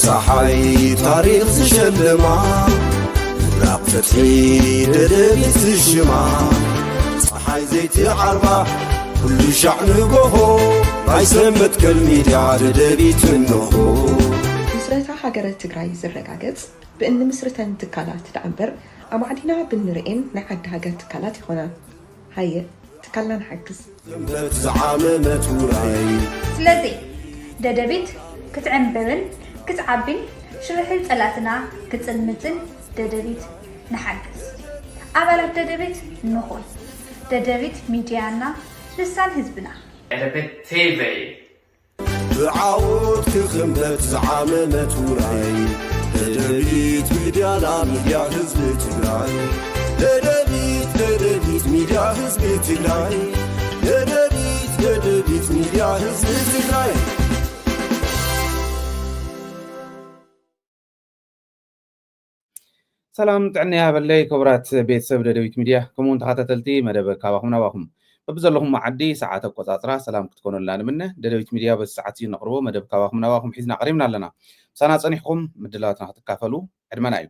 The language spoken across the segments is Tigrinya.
ፀሓይ ታሪኽ ዝሸልማ ምብራቕ ፍትሒ ደደቢት ዝሽማ ፀሓይ ዘይትዓርባ ኩሉ ሻዕ ንጎሆ ናይ ሰንበትከል ሚድያ ደደቢት እንሆ ምስረታ ሃገረ ትግራይ ዝረጋገጽ ብእኒ ምስርተን ትካላት ዳእምበር ኣማዕዲና ብንርኤን ናይ ዓዲ ሃገር ትካላት ይኾና ሃየ ትካልና ንሓግዝ ዘንበት ዝዓመመት ውራይ ስለዚ ደደቢት ክትዕንበብን ክትዓቢን ሽርሕል ጠላትና ክጽልምትን ደደቢት ንሓግዝ ኣባላት ደደቢት ንኹን ደደቢት ሚድያና ልሳን ህዝብና ደደቢት ቲቪ ብዓወት ክኽንበት ዝዓመመት ውራይ ደደቢት ሚድያና ሚድያ ህዝቢ ትግራይ ደደቢት ሚድያ ህዝቢ ትግራይ ደደቢት ሚድያ ህዝቢ ትግራይ ሰላም ጥዕና ያበለይ ክቡራት ቤተሰብ ደደቢት ሚድያ ከምኡውን ተኸታተልቲ መደብ ካባኹም ናባኹም በብዘለኹም ዓዲ ሰዓት ኣቆፃፅራ ሰላም ክትኮኑልና ንምነ ደደቢት ሚድያ በዚ ሰዓት እዩ ነቕርቦ መደብ ካባኹም ናባኹም ሒዝና ቀሪብና ኣለና ሳና ፀኒሕኩም ምድላዋትና ክትካፈሉ ዕድመና እዩ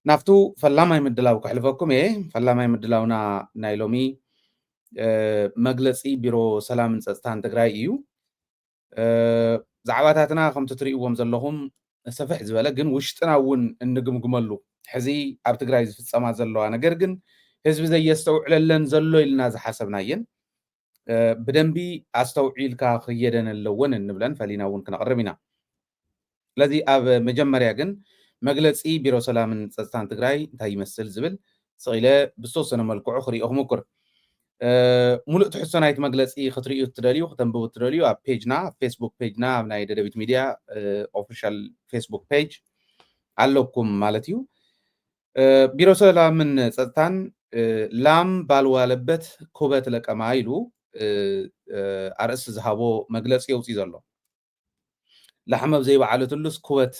ናፍቱ ፈላማይ ምድላው ክሕልፈኩም እየ ፈላማይ ምድላውና ናይ ሎሚ መግለፂ ቢሮ ሰላምን ፀጥታን ትግራይ እዩ ዛዕባታትና ከምቲ ትሪእዎም ዘለኹም ሰፍሕ ዝበለ ግን ውሽጥና እውን እንግምግመሉ ሕዚ ኣብ ትግራይ ዝፍፀማ ዘለዋ ነገር ግን ህዝቢ ዘየስተውዕለለን ዘሎ ኢልና ዝሓሰብናየን ብደንቢ ኣስተውዒልካ ክየደን ኣለዎን እንብለን ፈሊና እውን ክነቕርብ ኢና ስለዚ ኣብ መጀመርያ ግን መግለፂ ቢሮ ሰላምን ፀጥታን ትግራይ እንታይ ይመስል ዝብል ስቂለ ብዝተወሰነ መልክዑ ክሪኦ ክምኩር ሙሉእ ትሕዝቶ ናይቲ መግለፂ ክትሪኡ ትደልዩ ክተንብቡ ትደልዩ ኣብ ፔጅና ፌስቡክ ፔጅና ኣብ ናይ ደደቢት ሚድያ ኦፊሻል ፌስቡክ ፔጅ ኣለኩም ማለት እዩ ቢሮ ሰላምን ፀጥታን ላም ባልዋለበት ኩበት ለቀማ ኢሉ ኣርእስቲ ዝሃቦ መግለፂ የውፅእ ዘሎ ላሕመብ ዘይበዓለትሉስ ኩበት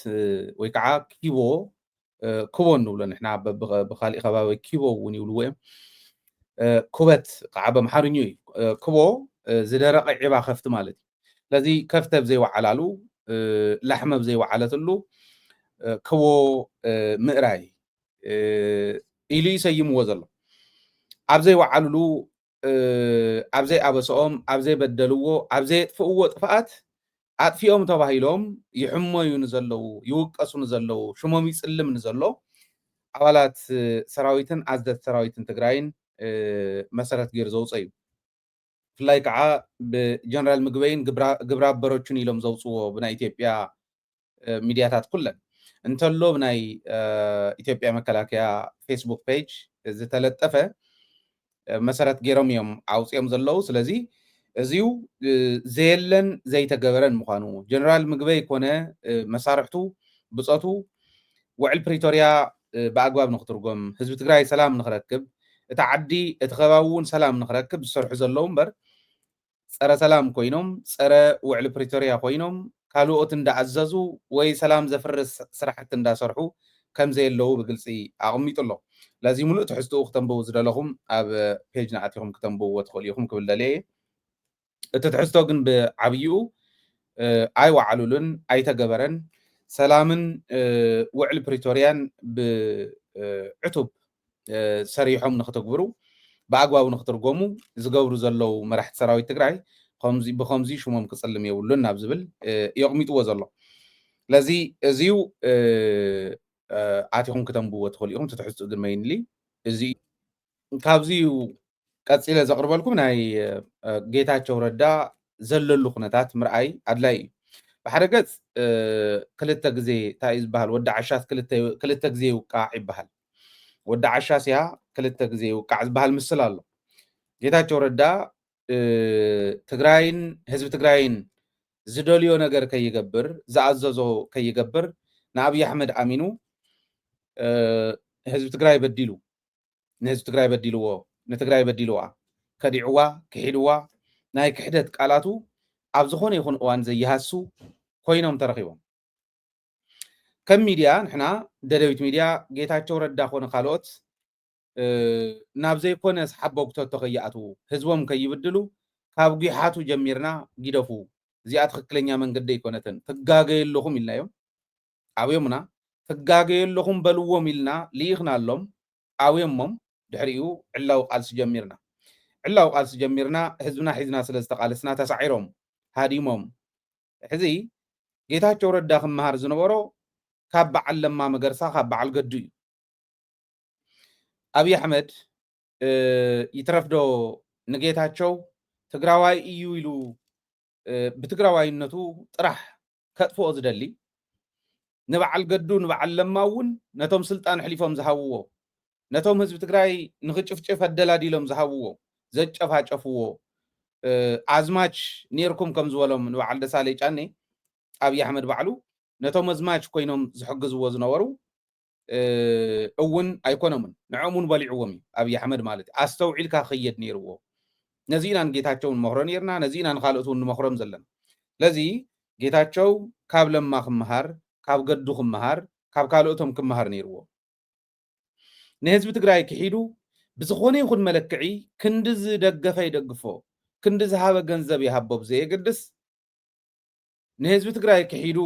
ወይ ከዓ ክቦ እንብሎ ንሕና ብካሊእ ከባቢ ኪቦ እውን ይብልዎ እዮም ኩበት ከዓ በምሓርኙ እዩ ክቦ ዝደረቐ ዒባ ከፍቲ ማለት እዩ ስለዚ ከፍተብ ዘይወዓላሉ ላሕመብ ዘይወዓለትሉ ክቦ ምእራይ ኢሉ ይሰይምዎ ዘሎ ኣብ ዘይወዓልሉ ኣብ ዘይኣበስኦም ኣብ ዘይበደልዎ ኣብ ዘየጥፍእዎ ጥፍኣት ኣጥፊኦም ተባሂሎም ይሕመዩ ንዘለዉ ይውቀሱ ንዘለዉ ሽሞም ይፅልም ንዘሎ ኣባላት ሰራዊትን ኣዝደት ሰራዊትን ትግራይን መሰረት ገይሩ ዘውፅእ እዩ ብፍላይ ከዓ ብጀነራል ምግበይን ግብረ ኣበሮቹን ኢሎም ዘውፅዎ ብናይ ኢትዮጵያ ሚድያታት ኩለን እንተሎ ብናይ ኢትዮጵያ መከላከያ ፌስቡክ ፔጅ ዝተለጠፈ መሰረት ገይሮም እዮም ኣውፅኦም ዘለዉ ስለዚ እዚዩ ዘየለን ዘይተገበረን ምዃኑ ጀነራል ምግበይ ኮነ መሳርሕቱ ብፀቱ ውዕል ፕሪቶርያ ብኣግባብ ንክትርጎም ህዝቢ ትግራይ ሰላም ንክረክብ እቲ ዓዲ እቲ ከባቢ እውን ሰላም ንክረክብ ዝሰርሑ ዘለዉ እምበር ፀረ ሰላም ኮይኖም ፀረ ውዕል ፕሪቶርያ ኮይኖም ካልኦት እንዳኣዘዙ ወይ ሰላም ዘፍርስ ስራሕቲ እንዳሰርሑ ከም ዘየለዉ ብግልፂ ኣቐሚጡ ኣሎ ለዚ ሙሉእ ትሕዝትኡ ክተንብቡ ዝደለኹም ኣብ ፔጅ ንኣትኹም ክተንብብዎ ትኽእሉ ኢኹም ክብል ደልየ እቲ ትሕዝቶ ግን ብዓብይኡ ኣይወዓሉሉን ኣይተገበረን ሰላምን ውዕል ፕሪቶርያን ብዕቱብ ሰሪሖም ንክትግብሩ ብኣግባቡ ንክትርጎሙ ዝገብሩ ዘለው መራሕቲ ሰራዊት ትግራይ ብከምዚ ሽሞም ክፅልም የብሉን ናብ ዝብል የቕሚጥዎ ዘሎ ለዚ እዚዩ ኣቲኹም ክተንብብዎ ትኽእሉ ኢኹም ትሕዝትኡ ግን መይንሊ እዚ ካብዚ ቀፂለ ዘቕርበልኩም ናይ ጌታቸው ረዳ ዘለሉ ኩነታት ምርኣይ ኣድላይ እዩ ብሓደ ገፅ ክልተ ግዜ እንታይ እዩ ዝበሃል ወዲ ዓሻስ ክልተ ግዜ ይውቃዕ ይበሃል ወዲ ዓሻስ እያ ክልተ ግዜ ይውቃዕ ዝበሃል ምስል ኣሎ ጌታቸው ረዳ ትግራይን ህዝቢ ትግራይን ዝደልዮ ነገር ከይገብር ዝኣዘዞ ከይገብር ንኣብይ ኣሕመድ ኣሚኑ ህዝቢ ትግራይ በዲሉ ንህዝቢ ትግራይ በዲልዎ ንትግራይ በዲልዋ ከዲዕዋ ክሒድዋ ናይ ክሕደት ቃላቱ ኣብ ዝኾነ ይኹን እዋን ዘይሃሱ ኮይኖም ተረኺቦም ከም ሚድያ ንሕና ደደቢት ሚድያ ጌታቸው ረዳ ኮነ ካልኦት ናብ ዘይኮነ ሰሓቦግተቶ ከይኣትዉ ህዝቦም ከይብድሉ ካብ ጊሓቱ ጀሚርና ጊደፉ እዚኣ ትክክለኛ መንገዲ ኣይኮነትን ትጋገየለኹም ኢልናዮም عويمنا تجاجي لهم بلوهم إلنا ليخنا لهم عويمهم دحريو علاو قال سجمرنا علاو قال سجمرنا حزبنا سلستقالسنا تسعيرهم هاديمهم حزي جيتاچو رداخم مهار زنبرو كاب علم ما مغرسا كاب على القدي أبي أحمد يترفدو نجيتاچو تقراواي إيو إلو بتقراواي النتو طرح كتفو أزدلي نبعل قدو نبعل لماون نتوم سلطان حليفهم زهاوو نتوم هزب تقراي نغچفچف الدلادي لهم زهاوو زچف هاچفو ازماچ نيركم كم زولم نبعل دسالي چاني أبي أحمد بعلو نتوم ازماچ كوينهم زحقزو زنورو እውን ኣይኮነምን ንዕሙን በሊዕዎም ኣብይ ኣሕመድ ማለት ኣስተውዒልካ ኸየድ ነይርዎ ነዚናን ጌታቸውን መኽሮ ነርና ነዚናን ካልኦቱን መኽሮም ዘለና ለዚ ጌታቸው ካብ ለማ ክመሃር ካብ ገዱ ክመሃር ካብ ካልኦቶም ክመሃር ነይርዎ ንህዝቢ ትግራይ ክሒዱ ብዝኾነ ይኹን መለክዒ ክንድዝ ደገፈ ይደግፎ ክንድዝ ሃበ ገንዘብ ይሃቦ ብዘየግድስ ንህዝቢ ትግራይ ክሒዱ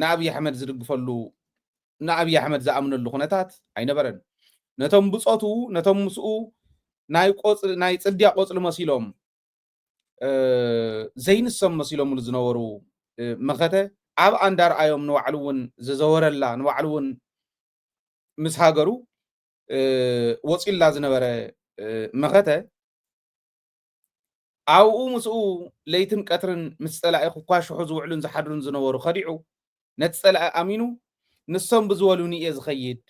ንኣብይ ኣሕመድ ዝድግፈሉ نأبي أحمد زأمن اللخنات أين برن نتم بصوتو نتم مسؤو ناي تصديق قصل مسيلهم زين السم مسيلهم الزنورو مخته عب أندر أيوم نوعلون ززور الله نوعلون مسحاجرو وصل لازم نبره مخته أو مسؤو ليتم كترن مستلع قاش حزو علون زحدرن زنورو خديعو نتسلع أمينو نصم بزولوني يزخيد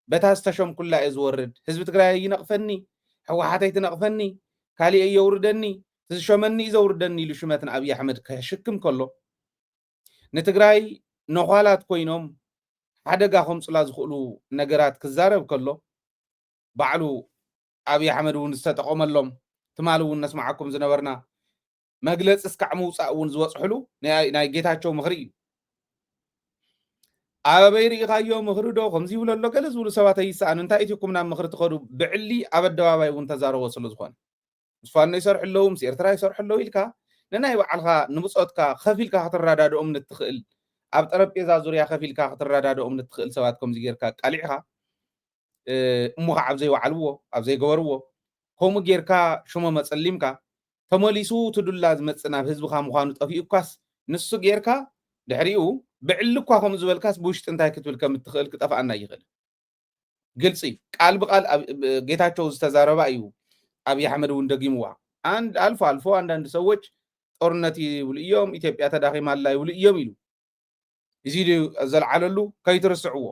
بتاستشم كلها يزورد حزب تقرأي ينقفني حوحاتي تنقفني كالي يوردني تشمني يزوردني لشمتنا أبي أحمد كشكم كله نتقرأي نخالات كوينهم حدقاهم صلاة خلو نقرات كزارب كله بعلو أبي أحمد ونستقوم اللهم تمالو ونسمعكم زنورنا مجلس اسكعمو ساقون زوص حلو ناي جيتاچو مغري أبيري غايو مخردو خمسي ولا لو كلا زول سوات يسان انت ايتكم نام مخرد خدو بعلي ابدواي وانتظارو وصلوا زخون فان يسرح لهم سير ترى يسرح له يلكا لنا يوعلها نمصوتكا خفيلكا خطرادادو من التخيل اب طربيزا زوريا خفيلكا خطرادادو من التخيل سواتكم زيركا قليعها امها عبزي وعلوو عبزي غورو كوم غيركا شوما مصليمكا تموليسو تدلاز مصنا حزبخا مخانو طفيقاس نسو غيركا دحريو بعلكوا خم زبلكاس بوشت انتاي كتبل كم تخيل كطفعنا يخل قلصي قال بقال جيتاچو استزاربا ايو ابي احمد وندقيموا عند الفو عند سوچ ጦርነት ይውልዮም ኢትዮጵያ ተዳኺማ ላይ ይውልዮም ኢሉ ይዚዱ ዘልዓለሉ ከይትርስዕዎ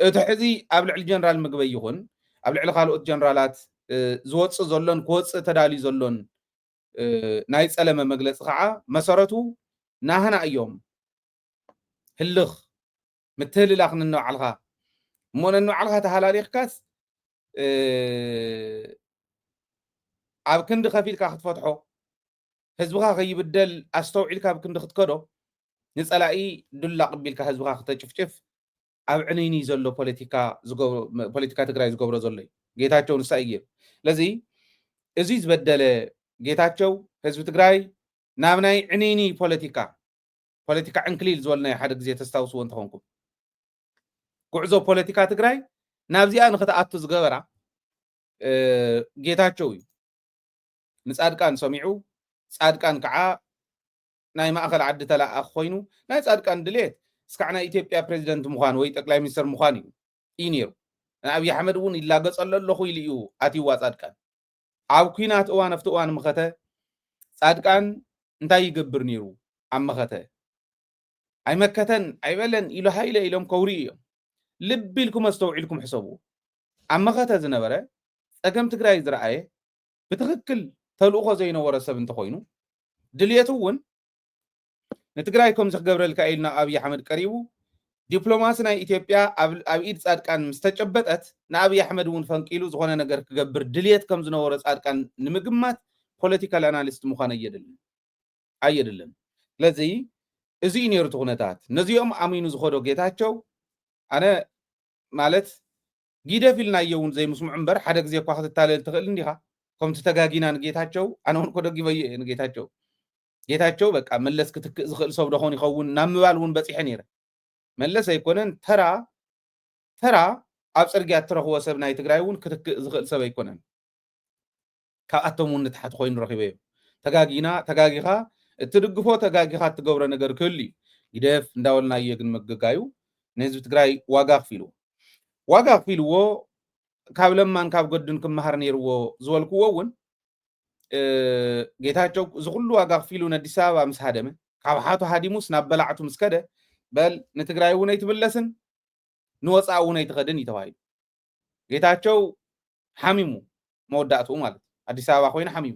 እቲ ሕዚ ኣብ ልዕሊ ጀነራል ምግበይ ይኹን ኣብ ልዕሊ ካልኦት ጀነራላት ዝወፅእ ዘሎን ክወፅእ ተዳልዩ ዘሎን ናይ ጸለመ መግለጽ ከዓ መሰረቱ ናህና እዮም هلخ متهل لاخن النوع علغا مون النوع علغا تهالاريخكاس عب كند خفيل كا فتحو حزبها غيبدل استوعيل كا كند خدكدو نصلاي دلا قبيل كا حزبها ختچفچف اب عنيني زلو بوليتيكا تግራይ ዝገብሮ ዘሎ ጌታቸው ንሳይየ ለዚ እዚ ዝበደለ ጌታቸው ህዝብ ትግራይ ናብ ናይ عنيني ፖለቲካ እንክሊል ዝወልና ሓደ ግዜ ተስታውስዎ እንተኾንኩም ጉዕዞ ፖለቲካ ትግራይ ናብዚኣ ንኽተኣቱ ዝገበራ ጌታቸው እዩ ንጻድቃን ሰሚዑ ጻድቃን ከዓ ናይ ማእኸል ዓዲ ተላኣኽ ኮይኑ ናይ ጻድቃን ድሌት እስካዕ ናይ ኢትዮጵያ ፕሬዚደንት ምዃን ወይ ጠቅላይ ሚኒስትር ምዃን እዩ ነይሩ ኣብይ ኣሕመድ እውን ይላገጸሎ ኣለኹ ኢሉ እዩ ኣትይዋ ጻድቃን ኣብ ኩናት እዋን ኣብቲ እዋን መኸተ ጻድቃን እንታይ ይገብር ነይሩ ኣብ መኸተ ኣይመከተን ኣይበለን ኢሉ ሃይለ ኢሎም ከውሪ እዮም ልብ ኢልኩም ኣስተውዒልኩም ሕሰቡ ኣብ መኸተ ዝነበረ ጸገም ትግራይ ዝረኣየ ብትክክል ተልእኾ ዘይነበረ ሰብ እንተኾይኑ ድልየቱ እውን ንትግራይ ከም ዝገብረልካ ኢልና ኣብይ ኣሕመድ ቀሪቡ ዲፕሎማሲ ናይ ኢትዮጵያ ኣብ ኢድ ጻድቃን ምስተጨበጠት ንኣብይ ኣሕመድ እውን ፈንቂሉ ዝኾነ ነገር ክገብር ድልየት ከም ዝነበረ ጻድቃን ንምግማት ፖለቲካል ኣናሊስት ምዃን ኣየድልን ስለዚ እዚ ነርቱ ኩነታት ነዚኦም ኣሚኑ ዝኸዶ ጌታቸው ኣነ ማለት ጊደፊልና የውን ዘይምስሙዕ እምበር ሓደ ግዜ እኳ ክትታለል ትኽእል እንዲኻ ከምቲ ተጋጊናን ጌታቸው ኣነ እውን ኮደጊበየ ጌታቸው በቃ መለስ ክትክእ ዝኽእል ሰብ ደኾን ይኸውን ናብ ምባል እውን በፂሐ ነይረ መለስ ኣይኮነን ተራ ኣብ ፅርግያ እትረኽቦ ሰብ ናይ ትግራይ እውን ክትክእ ዝኽእል ሰብ ኣይኮነን ካብኣቶም እውን ንታሕቲ ኮይኑ ረኺበዮ ተጋጊኻ እትድግፎ ተጋጊኻ እትገብሮ ነገር ክህሉ እዩ ይደፍ እንዳበልናዮ ግን መገጋዩ ንህዝቢ ትግራይ ዋጋ ክፊልዎ ካብ ለማን ካብ ጎድን ክመሃር ነይርዎ ዝበልክዎ እውን ጌታቸው ዝኩሉ ዋጋ ክፊሉ ንኣዲስ ኣበባ ምስ ሃደመ ካብ ሓቱ ሃዲሙስ ናብ በላዕቱ ምስ ከደ በል ንትግራይ እውን ኣይትምለስን ንወፃእ እውን ኣይትኸድን እዩ ተባሂሉ ጌታቸው ሓሚሙ መወዳእትኡ ማለት ኣዲስ ኣበባ ኮይኑ ሓሚሙ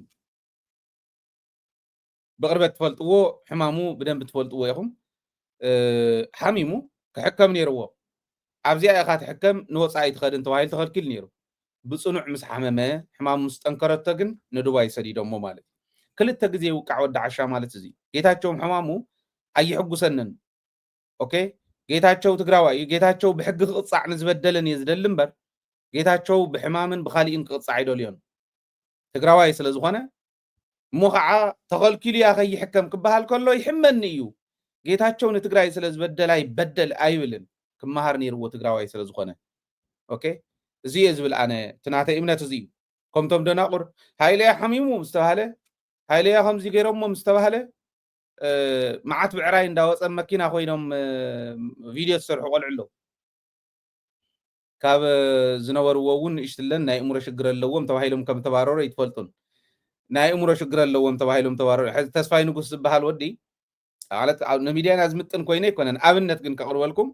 ብቅርበት ትፈልጥዎ ሕማሙ ብደንብ ትፈልጥዎ ኢኹም ሓሚሙ ክሕከም ነይርዎ ኣብዚኣ ኢኻ ትሕከም ንወፃኢ ኣይትኸድን ተባሂሉ ተኸልኪሉ ነይሩ ብፅኑዕ ምስ ሓመመ ሕማሙ ምስ ጠንከረቶ ግን ንዱባይ ሰዲዶሞ ማለት ክልተ ግዜ ውቃዕ ወዲ ዓሻ ማለት እዚ ጌታቸውም ሕማሙ ኣይሕጉሰንን ኦኬ ጌታቸው ትግራዋይ እዩ ጌታቸው ብሕጊ ክቕፃዕ ንዝበደለን እየ ዝደሊ እምበር ጌታቸው ብሕማምን ብኻሊእን ክቕፃዕ ይደልዮን ትግራዋይ ስለ ዝኾነ እሞ ከዓ ተኸልኪሉ እያ ከይሕከም ክበሃል ከሎ ይሕመኒ እዩ ጌታቸው ንትግራይ ስለ ዝበደላ ይበደል ኣይብልን ክመሃር ነይርዎ ትግራዋይ ስለ ዝኾነ ኦኬ እዚ እየ ዝብል ኣነ ትናተይ እምነት እዚ እዩ ከምቶም ደናቁር ሃይለያ ሓሚሙ ምስተባሃለ ሃይለያ ከምዚ ገይሮሞ ምስተባሃለ መዓት ብዕራይ እንዳወፀ መኪና ኮይኖም ቪድዮ ዝሰርሑ ቆልዑ ኣለዉ ካብ ዝነበርዎ እውን ንእሽትለን ናይ እምሮ ሽግር ኣለዎም ተባሂሎም ከም ተባረሩ ይትፈልጡን ናይ እምሮ ሽግር ኣለዎም ተባሂሎም ተባረሩ ሕዚ ተስፋይ ንጉስ ዝበሃል ወዲ ማለት ንሚድያና ዝምጥን ኮይነ ይኮነን ኣብነት ግን ከቕርበልኩም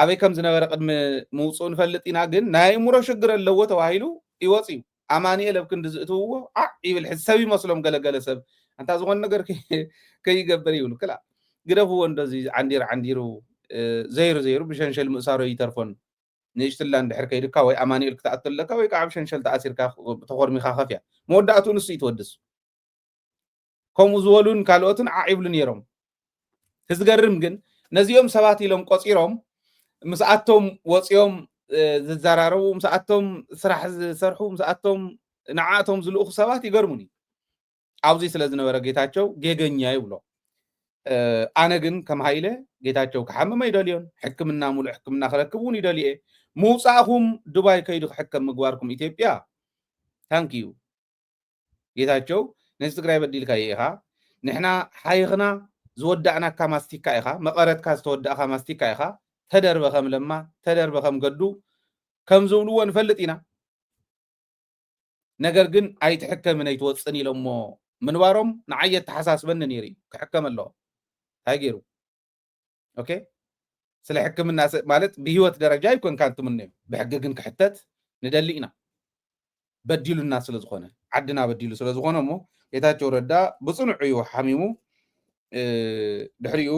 ኣበይ ከም ዝነበረ ቅድሚ ምውፅኡ ንፈልጥ ኢና ግን ናይ እምሮ ሽግር ኣለዎ ተባሂሉ ይወፅ እዩ ኣማኒኤል ኣብ ክንዲ ዝእትውዎ ይብል ሕዚ ሰብ ይመስሎም ገለገለ ሰብ እንታ ዝኾነ ነገር ከይገብር ይብሉ ክላ ግደፍዎ እንደዚ ዓንዲሩ ዘይሩ ብሸንሸል ምእሳሮ ይተርፎን ንእሽትላ እንድሕር ከይድካ ወይ ኣማኒኤል ክትኣትለካ ወይ ከዓ ብሸንሸል ተኣሲርካ ተኾርሚኻ ከፍያ መወዳእቱ ንሱ ይትወድስ ከምኡ ዝበሉን ካልኦትን ይብሉ ነይሮም ዝገርም ግን ነዚኦም ሰባት ኢሎም ቆፂሮም ምስኣቶም ወፂኦም ዝዘራረቡ ምስኣቶም ስራሕ ዝሰርሑ ምስኣቶም ንዓቶም ዝልእኹ ሰባት ይገርሙኒ ኣብዚ ስለ ዝነበረ ጌታቸው ጌገኛ ይብሎ ኣነ ግን ከም ሃይለ ጌታቸው ክሓምመ ይደልዮን ሕክምና ሙሉእ ሕክምና ክረክብ እውን ይደልየ ምውፃእኹም ዱባይ ከይዱ ክሕከም ምግባርኩም ኢትዮጵያ ታንኪዩ ጌታቸው ነዚ ትግራይ በዲልካ ኢኻ ንሕና ሓይኽና ዝወዳእናካ ማስቲካ ኢኻ መቐረትካ ዝተወዳእካ ማስቲካ ኢኻ ተደርበ ከም ለማ ተደርበ ከም ገዱ ከም ዝብልዎ ንፈልጥ ኢና ነገር ግን ኣይትሕከምን ኣይትወፅን ኢሎሞ ምንባሮም ንዓየት ተሓሳስበኒ ነይሩ እዩ ክሕከም ኣለዎ እንታይ ገይሩ ኦኬ ስለ ሕክምና ማለት ብሂወት ደረጃ ይኮንካ እንትምነ ብሕጊ ግን ክሕተት ንደሊ ኢና በዲሉና ስለ ዝኾነ ዓድና በዲሉ ስለ ዝኾነ እሞ ጌታቸው ረዳ ብፅኑዕ እዩ ሓሚሙ ድሕሪኡ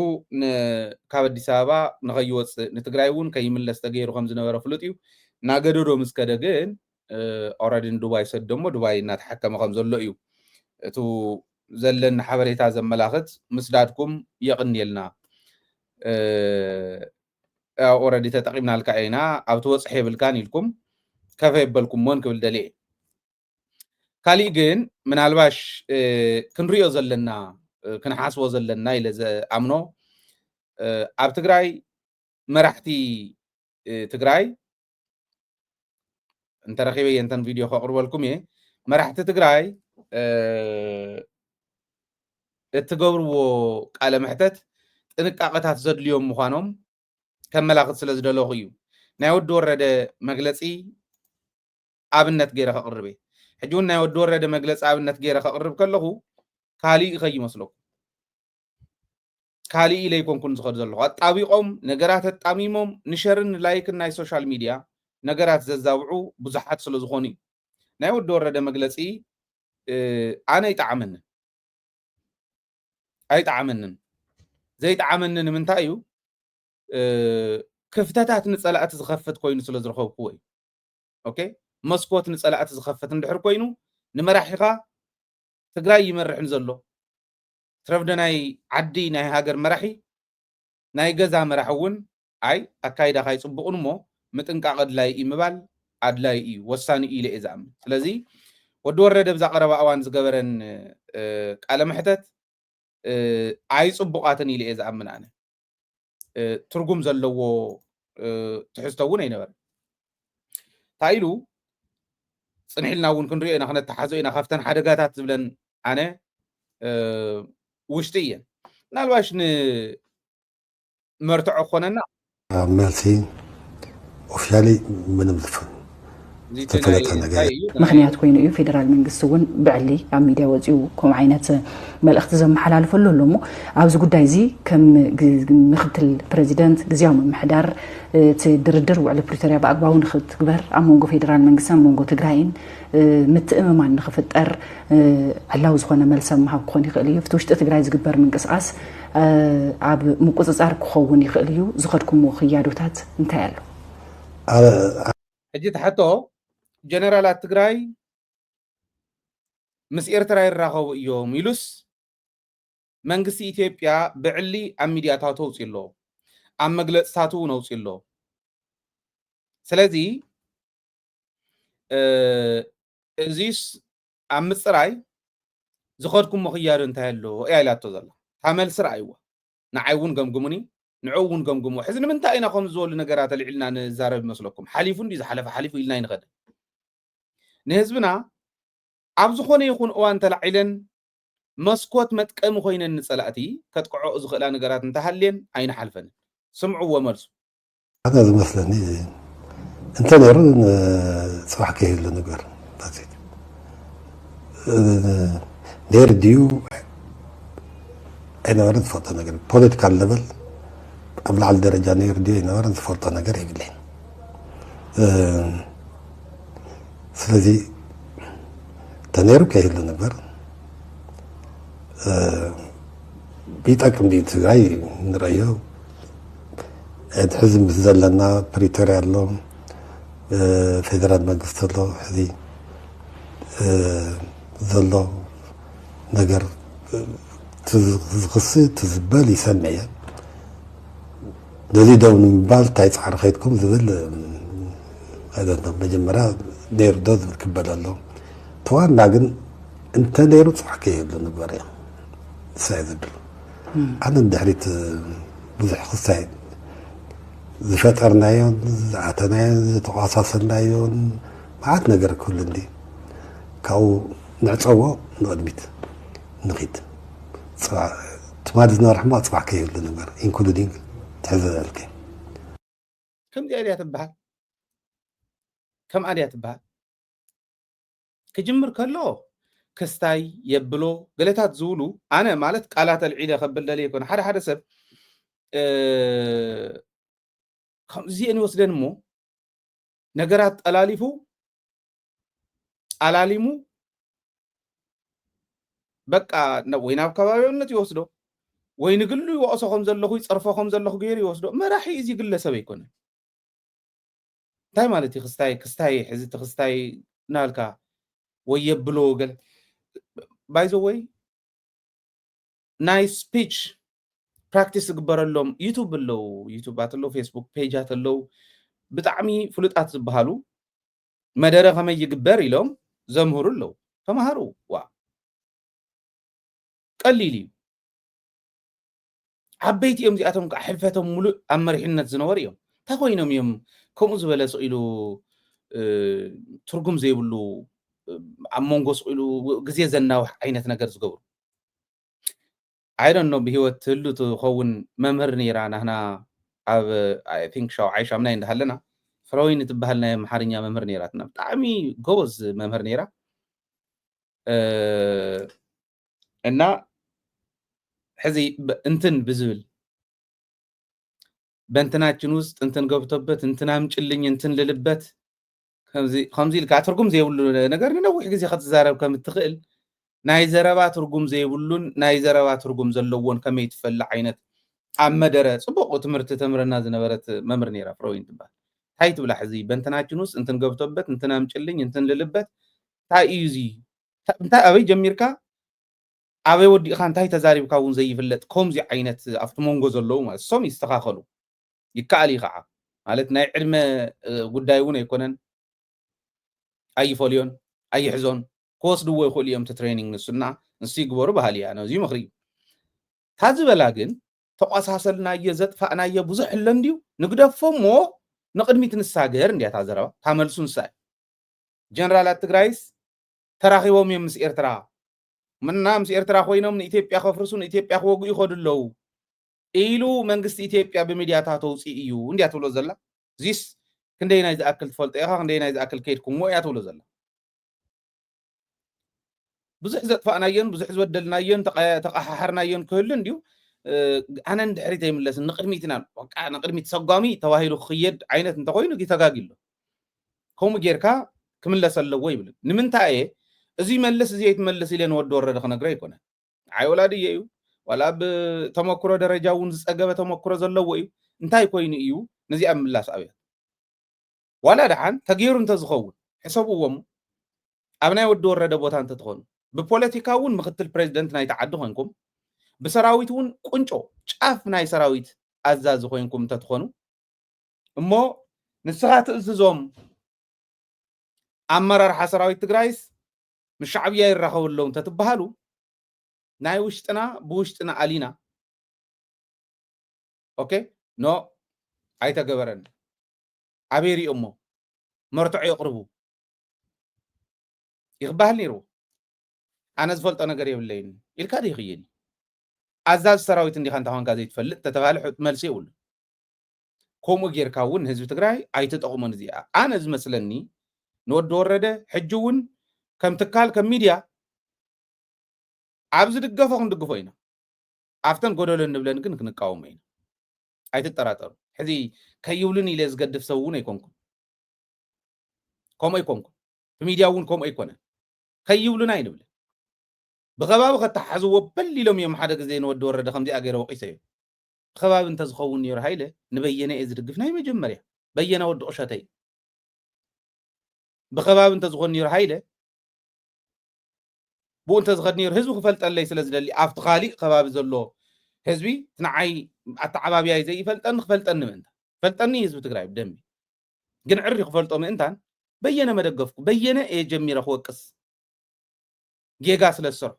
ካብ ኣዲስ ኣበባ ንኸይወፅእ ንትግራይ እውን ከይምለስ ተገይሩ ከም ዝነበረ ፍሉጥ እዩ ናገደዶ ምስ ከደ ግን ኦልሬዲ ንዱባይ ሰደሞ ዱባይ እናተሓከመ ከም ዘሎ እዩ እቱ ዘለና ሓበሬታ ዘመላኽት ምስ ዳድኩም የቕኒየልና ኦልሬዲ ተጠቂምናልካ ኢና ኣብቲ ወፅሒ የብልካን ኢልኩም ከፈ የበልኩምዎን ክብል ደልየ ካሊእ ግን ምናልባሽ ክንሪኦ ዘለና ክንሓስቦ ዘለና ኢለ ዝኣምኖ ኣብ ትግራይ መራሕቲ ትግራይ እንተረኺበ የንተን ቪድዮ ከቕርበልኩም እየ መራሕቲ ትግራይ እትገብርዎ ቃለ መሕተት ጥንቃቐታት ዘድልዮም ምዃኖም ከመላኽት ስለ ዝደለኹ እዩ ናይ ወዲ ወረደ መግለፂ ኣብነት ገይረ ከቕርበ ሕጂ እውን ናይ ወዲ ወረደ መግለፂ ኣብነት ገይረ ከቕርብ ከለኹ ካሊእ ከይመስለኩም ካሊእ ኢለ ይኮንኩን ዝኸድ ዘለኹ ኣጣቢቖም ነገራት ኣጣሚሞም ንሸርን ላይክን ናይ ሶሻል ሚድያ ነገራት ዘዛውዑ ብዙሓት ስለ ዝኾኑ እዩ ናይ ወዲ ወረደ መግለፂ ኣነ ኣይጣዕመንን ዘይጣዕመንን ንምንታይ እዩ ክፍተታት ንፀላእቲ ዝኸፍት ኮይኑ ስለ ዝረኸብክዎ እዩ ኦኬ መስኮት ንፀላእቲ ዝኸፍት እንድሕር ኮይኑ ንመራሒኻ ትግራይ ይመርሕን ዘሎ ትረፍደ ናይ ዓዲ ናይ ሃገር መራሒ ናይ ገዛ መራሒ እውን ኣካይዳኻ ይፅቡቕን እሞ ምጥንቃቕ ኣድላይ እዩ ምባል ኣድላይ እዩ ወሳኒ እዩ ኢለ እየ ዝኣምን ስለዚ ወዲ ወረደ ብዛ ቀረባ እዋን ዝገበረን ቃለ መሕተት ኣይፅቡቓትን ኢለ እየ ዝኣምን ኣነ ትርጉም ዘለዎ ትሕዝቶ እውን ኣይነበረን ታይሉ ፅንሒልና እውን ክንሪኦ ኢና ክነተሓዞ ኢና ካብተን ሓደጋታት ዝብለን ኣነ ውሽጢ እየን ምናልባሽ ንመርትዖ ክኾነና መልሲ ኦፊሻሊ ምንም ዝፍን ምክንያት ኮይኑ እዩ ፌደራል መንግስቲ እውን ብዕሊ ኣብ ሚድያ ወፂኡ ከምኡ ዓይነት መልእኽቲ ዘመሓላልፈሉ ኣሎ እሞ ኣብዚ ጉዳይ እዚ ከም ምክትል ፕረዚደንት ግዝያዊ ምምሕዳር እቲ ድርድር ውዕሊ ፕሪቶርያ ብኣግባቡ ንክትግበር ኣብ መንጎ ፌደራል መንግስቲ ኣብ መንጎ ትግራይን ምትእምማን ንክፍጠር ዕላዊ ዝኾነ መልሲ ምሃብ ክኾን ይኽእል እዩ እቲ ውሽጢ ትግራይ ዝግበር ምንቅስቃስ ኣብ ምቁፅፃር ክኸውን ይኽእል እዩ ዝኸድኩምዎ ክያዶታት እንታይ ኣሎ ሕጂ ተሓቶ ጀነራላት ትግራይ ምስ ኤርትራ ይራኸቡ እዮም ኢሉስ መንግስቲ ኢትዮጵያ ብዕሊ ኣብ ሚድያታት ተውፅኡ ኣሎ ኣብ መግለፅታቱ ነውፅኡ ኣሎ ስለዚ እዚስ ኣብ ምፅራይ ዝኸድኩም ክያዶ እንታይ ኣሎ እያ ኢላቶ ዘላ ታመልሲ ረኣይዋ ንዓይ እውን ገምግሙኒ ንዑ እውን ገምግሙ ሕዚ ንምንታይ ኢና ከም ዝበሉ ነገራት ኣልዒልና ንዛረብ ይመስለኩም ሓሊፉ እንዲ ዝሓለፈ ሓሊፉ ኢልና ይንኸደ ንህዝብና ኣብ ዝኾነ ይኹን እዋን ተላዒለን መስኮት መጥቀሚ ኮይነን ንፀላእቲ ከጥቅዖ ዝኽእላ ነገራት እንተሃልየን ኣይንሓልፈንን ስምዕዎ መልሱ ኣነ ዝመስለኒ እንተ ነይሩ ፅባሕ ከይህሉ ነገር ነይሩ ድዩ ኣይነበረን ዝፈልጦ ነገር ፖለቲካል ለበል ኣብ ላዕሊ ደረጃ ነይሩ ድዩ ኣይነበረን ዝፈልጦ ነገር የብለይን ስለዚ ተነይሩ ከይህሉ ነበር ቢጠቅም ድዩ ትግራይ ንረአዮ ሕዚ ምስ ዘለና ፕሪቶርያ ኣሎ ፌደራል መንግስቲ ኣሎ ሕዚ ዘሎ ነገር ዝኽሲ ትዝበል ይሰምዕ እየ ነዚ ደው ንምባል እንታይ ፃዕሪ ከይድኩም ዝብል መጀመርያ ነይሩ ዶ ዝብል ክበል ኣሎ ተዋና ግን እንተ ነይሩ ፅባሕ ከይህሉ ነበር እያ ንሳይ ዘድሉ ኣነ ድሕሪት ብዙሕ ክሳይ ዝፈጠርናዮን ዝኣተናዮን ዝተቋሳሰልናዮን መዓት ነገር ክህሉ እንዲ ካብኡ ንዕፀዎ ንቅድሚት ንኺድ ትማድ ዝነበረ ሕማቅ ፅባሕ ከይህሉ ነበር ኢንክሉዲንግ ትሕዘልከ ከምዚኣ ድያ ትበሃል ከምኣ ድያ ትበሃል ክጅምር ከሎ ክስታይ የብሎ ገለታት ዝብሉ ኣነ ማለት ቃላት ኣልዒለ ከብል ደልየ ይኮነ ሓደ ሓደ ሰብ ከምዚአን ይወስደን እሞ ነገራት ጠላሊፉ ኣላሊሙ በቃ ወይ ናብ ከባቢውነት ይወስዶ ወይ ንግሉ ይወቅሶ ከም ዘለኹ ይፀርፎ ከም ዘለኹ ገይሩ ይወስዶ መራሒ እዚ ግለሰብ ኣይኮነን እንታይ ማለት እዩ ክስታይ ሕዚ እቲ ክስታይ ናልካ ወይ የብሎ ገለ ባይዞ ወይ ናይ ስፒች ፕራክቲስ ዝግበረሎም ዩቱብ ኣለው ዩቱባት ኣለው ፌስቡክ ፔጃት ኣለው ብጣዕሚ ፍሉጣት ዝበሃሉ መደረ ከመይ ይግበር ኢሎም ዘምህሩ ኣለው ተምሃሩ ዋ ቀሊል እዩ ዓበይቲ እዮም እዚኣቶም ከዓ ሕልፈቶም ሙሉእ ኣብ መሪሕነት ዝነበሩ እዮም እንታይ ኮይኖም እዮም ከምኡ ዝበለ ስኢሉ ትርጉም ዘይብሉ ኣብ መንጎ ስኢሉ ግዜ ዘናውሕ ዓይነት ነገር ዝገብሩ ኣይዶን ኖ ብሂወት ትህሉ ትኸውን መምህር ነይራ ናህና ኣብ ኣይ ቲንክ ሻውዓይ ሻምናይ እንዳሃለና ፍሮይን ትበሃል ናይ ኣምሓርኛ መምህር ነይራትና ብጣዕሚ ጎበዝ መምህር ነይራ እና ሕዚ እንትን ብዝብል በእንትናችን ውስጥ እንትን ገብቶበት እንትን አምጭልኝ እንትን ልልበት ከምዚ ኢልካ ትርጉም ዘይብሉ ነገር ንነዊሕ ግዜ ክትዛረብ ከም እትኽእል ናይ ዘረባ ትርጉም ዘይብሉን ናይ ዘረባ ትርጉም ዘለዎን ከመይ ትፈልዕ ዓይነት ኣብ መደረ ፅቡቅ ትምህርቲ ተምረና ዝነበረት መምህር ነይራ ፍሮይን ትበሃል እንታይ ትብላ ሕዚ በእንትናችን ውስጥ እንትን ገብቶበት እንትን አምጭልኝ እንትን ልልበት እንታይ እዩ እዚ እንታይ ኣበይ ጀሚርካ ኣበይ ወዲእካ እንታይ ተዛሪብካ እውን ዘይፍለጥ ከምዚ ዓይነት ኣብቲ መንጎ ዘለዉ ማለት ሶም ይስተኻኸሉ ይከኣል ከዓ ማለት ናይ ዕድመ ጉዳይ እውን ኣይኮነን ኣይፈልዮን ኣይሕዞን ክወስድዎ ይኽእሉ እዮም እቲ ትሬኒንግ ንሱና ንሱ ይግበሩ ባህል እያ ነዚ ምኽሪ ታዝበላ ግን ተቋሳሰልናየ ዘጥፋእናየ ብዙሕ ለንዲው ንግደፎሞ ንቅድሚት ንሳገር እንዲያ ታዘረባ ታመልሱ ንሳይ ጀነራላት ትግራይስ ተራኺቦም እዮም ምስ ኤርትራ ምና ምስ ኤርትራ ኮይኖም ንኢትዮጵያ ከፍርሱ ንኢትዮጵያ ክወግኡ ይኸዱለው ኢሉ መንግስቲ ኢትዮጵያ ብሚድያታት ተውፅኢ እዩ እንዲያ ትብሎ ዘላ ዚስ ክንደይ ናይ ዝኣክል ትፈልጦ ኢኻ ክንደይ ናይ ዝኣክል ከይድኩም እያ ትብሎ ዘላ ብዙሕ ዘጥፋእናየን ብዙሕ ዝበደልናየን ተቀሓሓርናየን ክህሉ እንዲሁ ኣነ እንድሕሪት ኣይምለስን ንቅድሚት ኢና በቃ ንቅድሚት ሰጓሚ ተባሂሉ ክየድ ዓይነት እንተኮይኑ ተጋጊሎ ከምኡ ጌርካ ክምለስ ኣለዎ ይብል ንምንታይ እዚ መልስ እዚ ይትመለስ ኢለን ወዲ ወረደ ክነግረ ይኮነ ዓይ ወላዲ እዩ ወላ ብተመክሮ ደረጃ እውን ዝፀገበ ተመክሮ ዘለዎ እዩ እንታይ ኮይኑ እዩ ነዚኣ ምላስ ኣብያ ዋላ ደሓን ተገይሩ እንተዝኸውን ሕሰብዎም ኣብ ናይ ወዲ ወረደ ቦታ እንተትኾኑ ብፖለቲካ እውን ምክትል ፕሬዚደንት ናይ ተዓዲ ኮይንኩም ብሰራዊት እውን ቁንጮ ጫፍ ናይ ሰራዊት ኣዛዚ ኮይንኩም እንተትኾኑ እሞ ንስኻ ትእዝዞም ኣመራርሓ ሰራዊት ትግራይስ ምስ ሻዕብያ ይራኸብሎም እንተትበሃሉ ናይ ውሽጥና ብውሽጥና ኣሊና ኦኬ ኖ ኣይተገበረን ኣቤሪ እሞ መርትዖ ይቅርቡ ይኽባህል ነይሩ ኣነ ዝፈልጦ ነገር የብለይን ኢልካ ይኽየኒ ኣዛዝ ሰራዊት እንዲኻ እንታ ኮንካ ዘይትፈልጥ ተተባሃለ መልሲ የብሉ ከምኡ ጌርካ እውን ህዝቢ ትግራይ ኣይተጠቕሞን እዚኣ ኣነ ዝመስለኒ ንወዲ ወረደ ሕጂ እውን ከም ትካል ከም ሚድያ ኣብ ዝድገፎ ክንድግፎ ኢና ኣፍተን ጎደሎ እንብለን ግን ክንቃወሞ ኢና ኣይትጠራጠሩ ሕዚ ከይብሉን ኢለ ዝገድፍ ሰብ እውን ኣይኮንኩም ከምኡ ኣይኮንኩም ብሚድያ እውን ከምኡ ኣይኮነን ከይብሉና ይንብለን ብኸባቢ ከተሓዝዎ በሊሎም እዮም ሓደ ግዜ ንወዲ ወረደ ከምዚኣ ገይረ ወቂሰ እዩ ብኸባቢ እንተዝኸውን ነይሩ ሃይለ ንበየነ እየ ዝድግፍ ናይ መጀመርያ በየነ ወዲ ቁሸተይ ብኸባቢ እንተዝኾን ነይሩ ሃይለ ብኡ እንተዝኸድ ነይሩ ህዝቢ ክፈልጠለይ ስለ ዝደሊ ኣብቲ ካሊእ ከባቢ ዘሎ ህዝቢ ትንዓይ ኣተዓባብያይ ዘይፈልጠኒ ክፈልጠኒ ምእንታን ፈልጠኒ ህዝቢ ትግራይ ብደንቢ ግን ዕሪ ክፈልጦ ምእንታን በየነ መደገፍኩ በየነ እየ ጀሚረ ክወቅስ ጌጋ ስለ ዝሰርሑ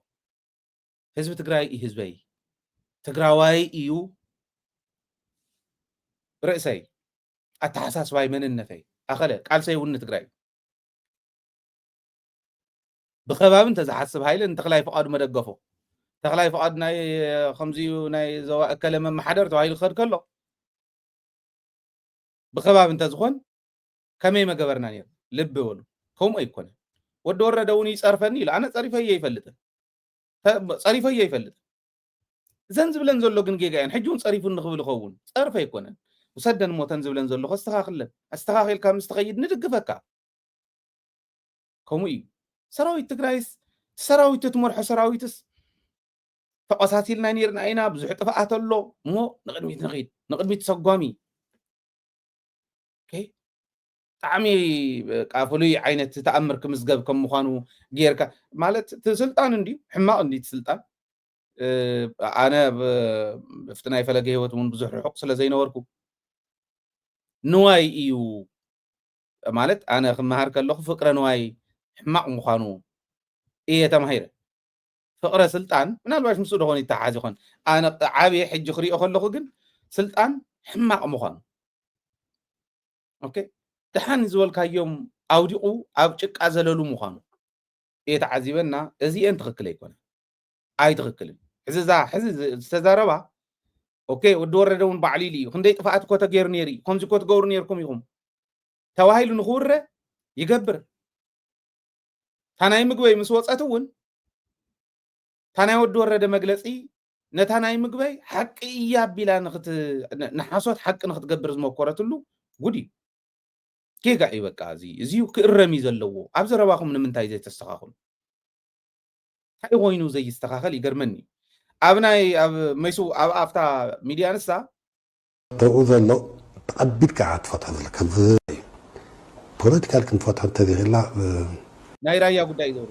ህዝቢ ትግራይ እዩ ህዝበይ ትግራዋይ እዩ ርእሰይ ኣተሓሳስባይ መንነተይ ኣኸለ ቃልሰይ እውን ትግራይ ብኸባቢ እንተዝሓስብ ሃይለ ንተኽላይ ፍቃዱ መደገፎ ተኽላይ ፍቃዱ ናይ ከምዚኡ ናይ ዞባ እከለ መማሓደር ተባሂሉ ክኸድ ከሎ ብኸባቢ እንተዝኾን ከመይ መገበርና ነይሩ ልቢ በሉ ከምኡ ኣይኮነን ወዲ ወረደ እውን ይፀርፈኒ ኢሉ ኣነ ፀሪፈየ ይፈልጥን ፀሪፈየ ይፈልጥ ዘን ዝብለን ዘሎ ግን ጌጋ እየን ሕጂ እውን ፀሪፉን ንኽብል ይኸውን ፀርፈ ኣይኮነን ውሰደን ሞተን ዝብለን ዘሎ ከስተኻኽለን ኣስተኻኺልካ ምስ ትኸይድ ንድግፈካ ከምኡ እዩ ሰራዊት ትግራይስ ሰራዊት ትመርሖ ሰራዊትስ ተቆሳሲልና ነርና ኢና ብዙሕ ጥፍኣት ኣሎ እሞ ንቅድሚት ንኸይድ ንቅድሚት ሰጓሚ ጣዕሚ ፍሉይ ዓይነት ተኣምር ክምዝገብ ከም ምዃኑ ጌርካ ማለት ትስልጣን እንዲሁ ሕማቕ እንዲ ትስልጣን ኣነ ብፍቲ ናይ ፈለገ ሂወት እውን ብዙሕ ርሑቕ ስለ ዘይነበርኩ ንዋይ እዩ ማለት ኣነ ክመሃር ከለኹ ፍቅረ ንዋይ ሕማቕ ምዃኑ እየ ተማሂረ ፍቅረ ስልጣን ምናልባሽ ምስኡ ደኾነ ይተሓዝ ይኾን ኣነ ዓብየ ሕጂ ክሪኦ ከለኹ ግን ስልጣን ሕማቕ ምዃኑ ኦኬ ድሓን ዝበልካዮም ኣውዲቑ ኣብ ጭቃ ዘለሉ ምዃኑ እየ ተዓዚበና እዚአን ትኽክል ኣይኮነ ኣይትኽክልን ሕዚ ዝተዛረባ ኦኬ ወዲ ወረደ እውን ባዕሉ ኢሉ እዩ ክንደይ ጥፍኣት እኮ ተገይሩ ነይሩ እዩ ከምዚ እኮ ትገብሩ ነይርኩም ኢኹም ተባሂሉ ንኽውረ ይገብር ታናይ ምግበይ ምስ ወፀት እውን ታናይ ወዲ ወረደ መግለፂ ነታ ናይ ምግበይ ሓቂ እያ ኣቢላ ንሓሶት ሓቂ ንኽትገብር ዝመኮረትሉ ጉድ እዩ ጌጋ እዩ በቃ እዚዩ ክእረም እዩ ዘለዎ ኣብ ዘረባኹም ንምንታይ ዘይተስተኻኽሉ እንታይ ኮይኑ ዘይስተኻኸል ይገርመኒ ኣብ ናይ ኣብ መይሱ ኣብ ኣፍታ ሚድያ ንሳ ተብኡ ዘሎ ተቐቢድካ ትፈትሖ ዘለካ ፖለቲካል ክንፈትሖ እንተዘይኽእልና ናይ ራያ ጉዳይ ዘብሩ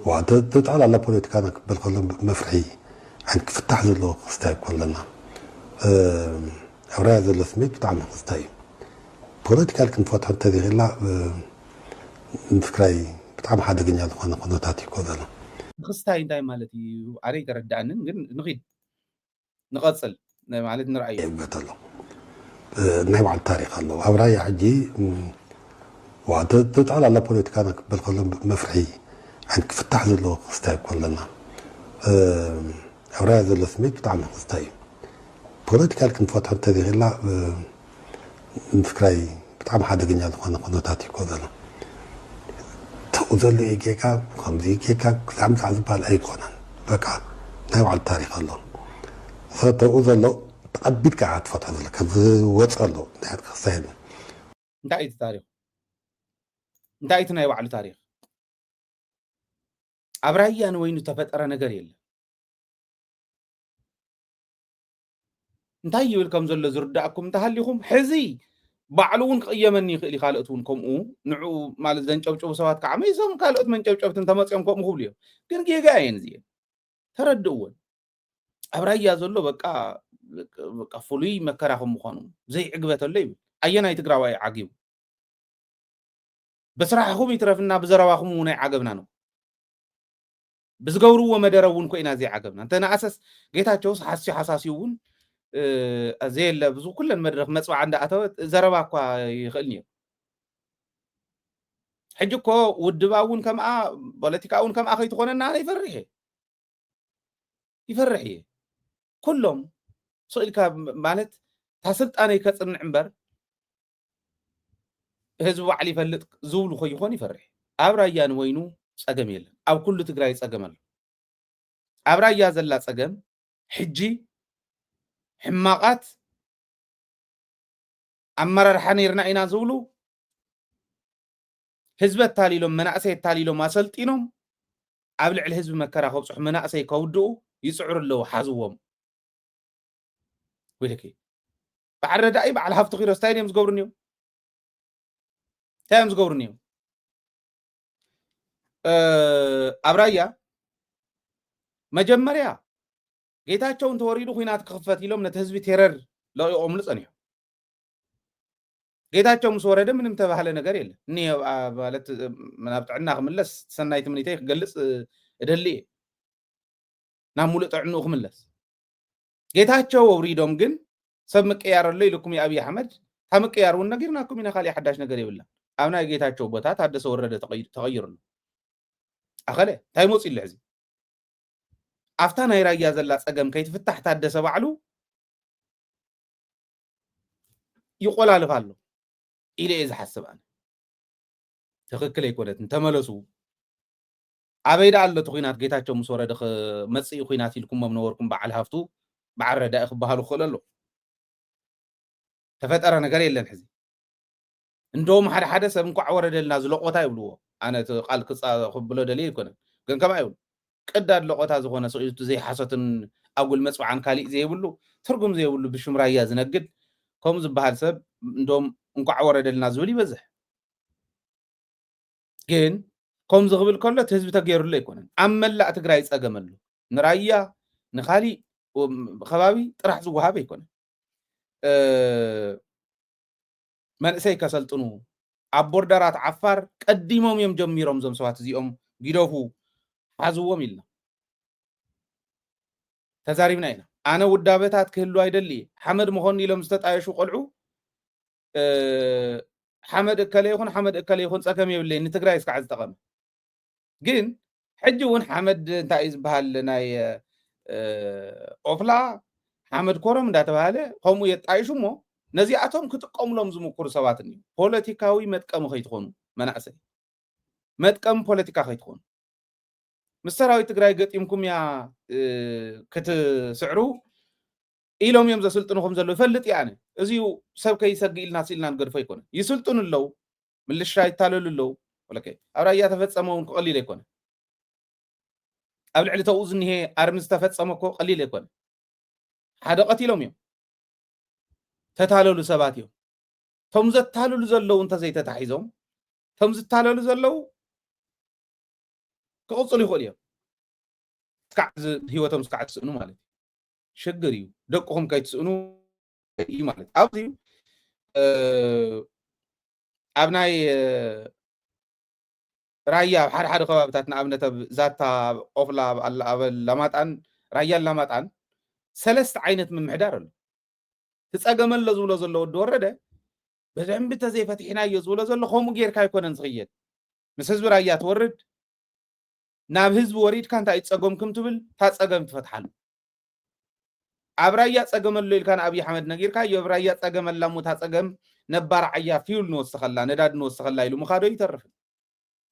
ጠቕላላ ፖለቲካና ክበል ከሎ መፍርሒ ዓይን ክፍታሕ ዘለዎ ክስታይ ከለና ኣብ ራያ ዘሎ ስሜት ብጣዕሚ ክስታይ እዩ ፖለቲካል ክንፈትሖ እንተዘይኽእልና ንትግራይ ብጣዕሚ ሓደገኛ ዝኾነ ኩነታት እዩ ኮ ዘሎ ክስታይ እንታይ ማለት እዩ ኣነ ይተረዳእንን ግን ንኺድ ንቐፅል ማለት ንርአዩ يبتلو نايم على التاريخ الله أبراي حجي وتطلع على بوليتيكا بالقلم مفرحي عندك فتح له خستاي كلنا أبراي ذا الثميت بتاعنا خستاي بوليتيكا كنت فتح تذي غير لا فكراي بتاع حدا جنيا أنا قناتي كذا تأذل إيجيكا خمسة إيجيكا كلام تعذب على أي قناة بقى نايم على التاريخ الله فتأذل له تقبل كعاد فتح ذلك وصل له نهاية خستاي انتهيت التاريخ انتهيتنا يوعى التاريخ أبراهيان وين تفتر نجار يلا انتهي ولكم زل زردعكم تهليكم حزي بعلون قيمني اللي خالقتونكم نعو مال زين شوب سوات كعمي يسوم خالقت من شوب تنتمصيمكم مخبليو كن جاين زي تردون أبراهيا زلوا بقى فلوي مكرهم مخانو زي عقبة الليل أينا يتقرأوا عجيب بس راح أخوم يترفنا بزرواهم وناي عقبنا نو بس قوروا ومدرون كوينا زي عقبنا أنت أنا أساس جيتها تشوس حساسيون زي اللي بزو كل المدرخ مسوا عند أتوت زرواكوا يخلني حجكو ودباون كم بوليتيكاون كم أخي تخوننا يفرحي كلهم سؤالك مالت تحسلت أنا يكسر عنبر هزو علي فلت زول خو يخون يفرح أبرايان وينو صقم يلا أو كل تقراي صقمل أبرايا زلا صقم حجي حماقات أمرر حنيرنا إنا زولو حزب التاليلوم مناقسي التاليلوم ما سلطينهم أبلع الحزب مكرا خبصح مناقسي كودو يسعر له حزوهم ويلكي بعد ردائي بعد هفت غير ستاينيوم زقورنيو تايمز قورنيو أبرايا مجمريا جيتاچون توريدو خينات كخفت يلوم نتهزب تيرر لا يقوم لصنيو جيتاچون مسورده منم تباهل ነገር የለ እኔ ማለት ምናብጥዕና ክምለስ ሰናይት ምንይተይ ክገልጽ እደሊ ናሙሉ ጥዕኑ ክምለስ ጌታቸው ወሪዶም ግን ሰብ መቀያረለ ይልኩም የአብይ አህመድ ታመቀያሩን ነገርናኩም ይና ካሊ ሓዳሽ ነገር ይብላ አብና ጌታቸው ቦታ ታደሰ ወረደ ተቀይሩን አኸለ ታይሞጽ ይልሕዚ አፍታ ናይ ራያ ዘላ ጸገም ከይትፍታሕ ታደሰ ባዕሉ ይቆላልፋሉ ኢለ ዝሐስብ አነ ትክክል ይኮነት ተመለሱ አበይዳ አለ ተኺናት ጌታቸው ምስ ወረደ መጽኢ ኺናት ይልኩም መምነወርኩም በዓል ሃፍቱ ባዕረዳ ይኽባሃሉ ኸለሎ ተፈጠረ ነገር የለን ሕዚ እንደውም ሓደ ሰብ እንኳ ወረደልና ዝለቆታ ይብልዎ አነ ቃል ክጻ ክብሎ ደሊ ይኮነ ግን ከማ ይብሉ ቅዳድ ለቆታ ዝኾነ ሰውይቱ ዘይ ሓሶትን አጉል መጽዋዕን ካሊ ዘይብሉ ትርጉም ዘይብሉ ብሽምራያ ዝነግድ ከም ዝበሃል ሰብ እንደውም እንኳ ወረደልና ዝብል ይበዝሕ ግን ከም ዝኽብል ከሎ ህዝቢ ተገይሩሉ ይኮነን ኣብ መላእ ትግራይ ጸገመሉ ንራያ ንኻሊ ከባቢ ጥራሕ ዝወሃብ ይኮነን መንእሰይ ከሰልጥኑ ኣብ ቦርደራት ዓፋር ቀዲሞም እዮም ጀሚሮም ዞም ሰባት እዚኦም ጊደፉ ሓዝዎም ኢልና ተዛሪብና ኢና ኣነ ውዳበታት ክህሉ አይደሊ ሓመድ መኾን ኢሎም ዝተጣየሹ ቆልዑ ሓመድ እከለ ይኹን ጸገም የብለይ ንትግራይ እስካዕ ዝጠቐመ ግን ሕጂ እውን ሓመድ እንታይ እዩ ዝበሃል ናይ ኦፍላ ሓመድ ኮረም እንዳተባሃለ ከምኡ የጣይሹ እሞ ነዚኣቶም ክጥቀሙሎም ዝምኩሩ ሰባት እዩ ፖለቲካዊ መጥቀሚ ከይትኾኑ መናእሰይ መጥቀሚ ፖለቲካ ከይትኾኑ ምስ ሰራዊት ትግራይ ገጢምኩም ያ ክትስዕሩ ኢሎም እዮም ዘስልጥንኩም ዘሎ ይፈልጥ እየ ኣነ እዚኡ ሰብ ከይሰጊኢልና ሲልና ንገድፎ ኣይኮነ ይስልጡን ኣለው ምልሻ ይታለሉ ኣለው ወለከ ኣብ ራያ ተፈፀመ እውን ቀሊል ኣይኮነ ኣብ ልዕሊ ተኡ ዝኒሄ ኣርሚ ዝተፈፀመ እኮ ቀሊል ኣይኮነ ሓደ ቀቲሎም እዮም ተታለሉ ሰባት እዮም ቶም ዘታለሉ ዘለው እንተዘይተታሒዞም ቶም ዝታለሉ ዘለው ክቕፅሉ ይኽእል እዮም እስካዕ ህይወቶም እስካዕ ትስእኑ ማለት እዩ ሽግር እዩ ደቅኹም ከይትስእኑ እዩ ማለት ኣብዚ ኣብ ናይ ራያ ኣብ ሓደ ከባቢታት ንኣብነት ኣብ ዛታ ቆፍላ ኣብ ላማጣን ራያ ላማጣን سلست عينت من محدار تسأجم الله زولا زلا ودورده بزعم بتزي فتحنا يزولا زلا خو مغير كاي كونن زغيت مس حزب رايا تورد ناب حزب وريد كان تايصغمكم تبل تاصغم تفتحل ابرايا صغم الليل كان ابي احمد نغير كاي ابرايا صغم لامو تاصغم نبار عيا فيول نوسخلا نداد نوسخلا يلو مخادو يترف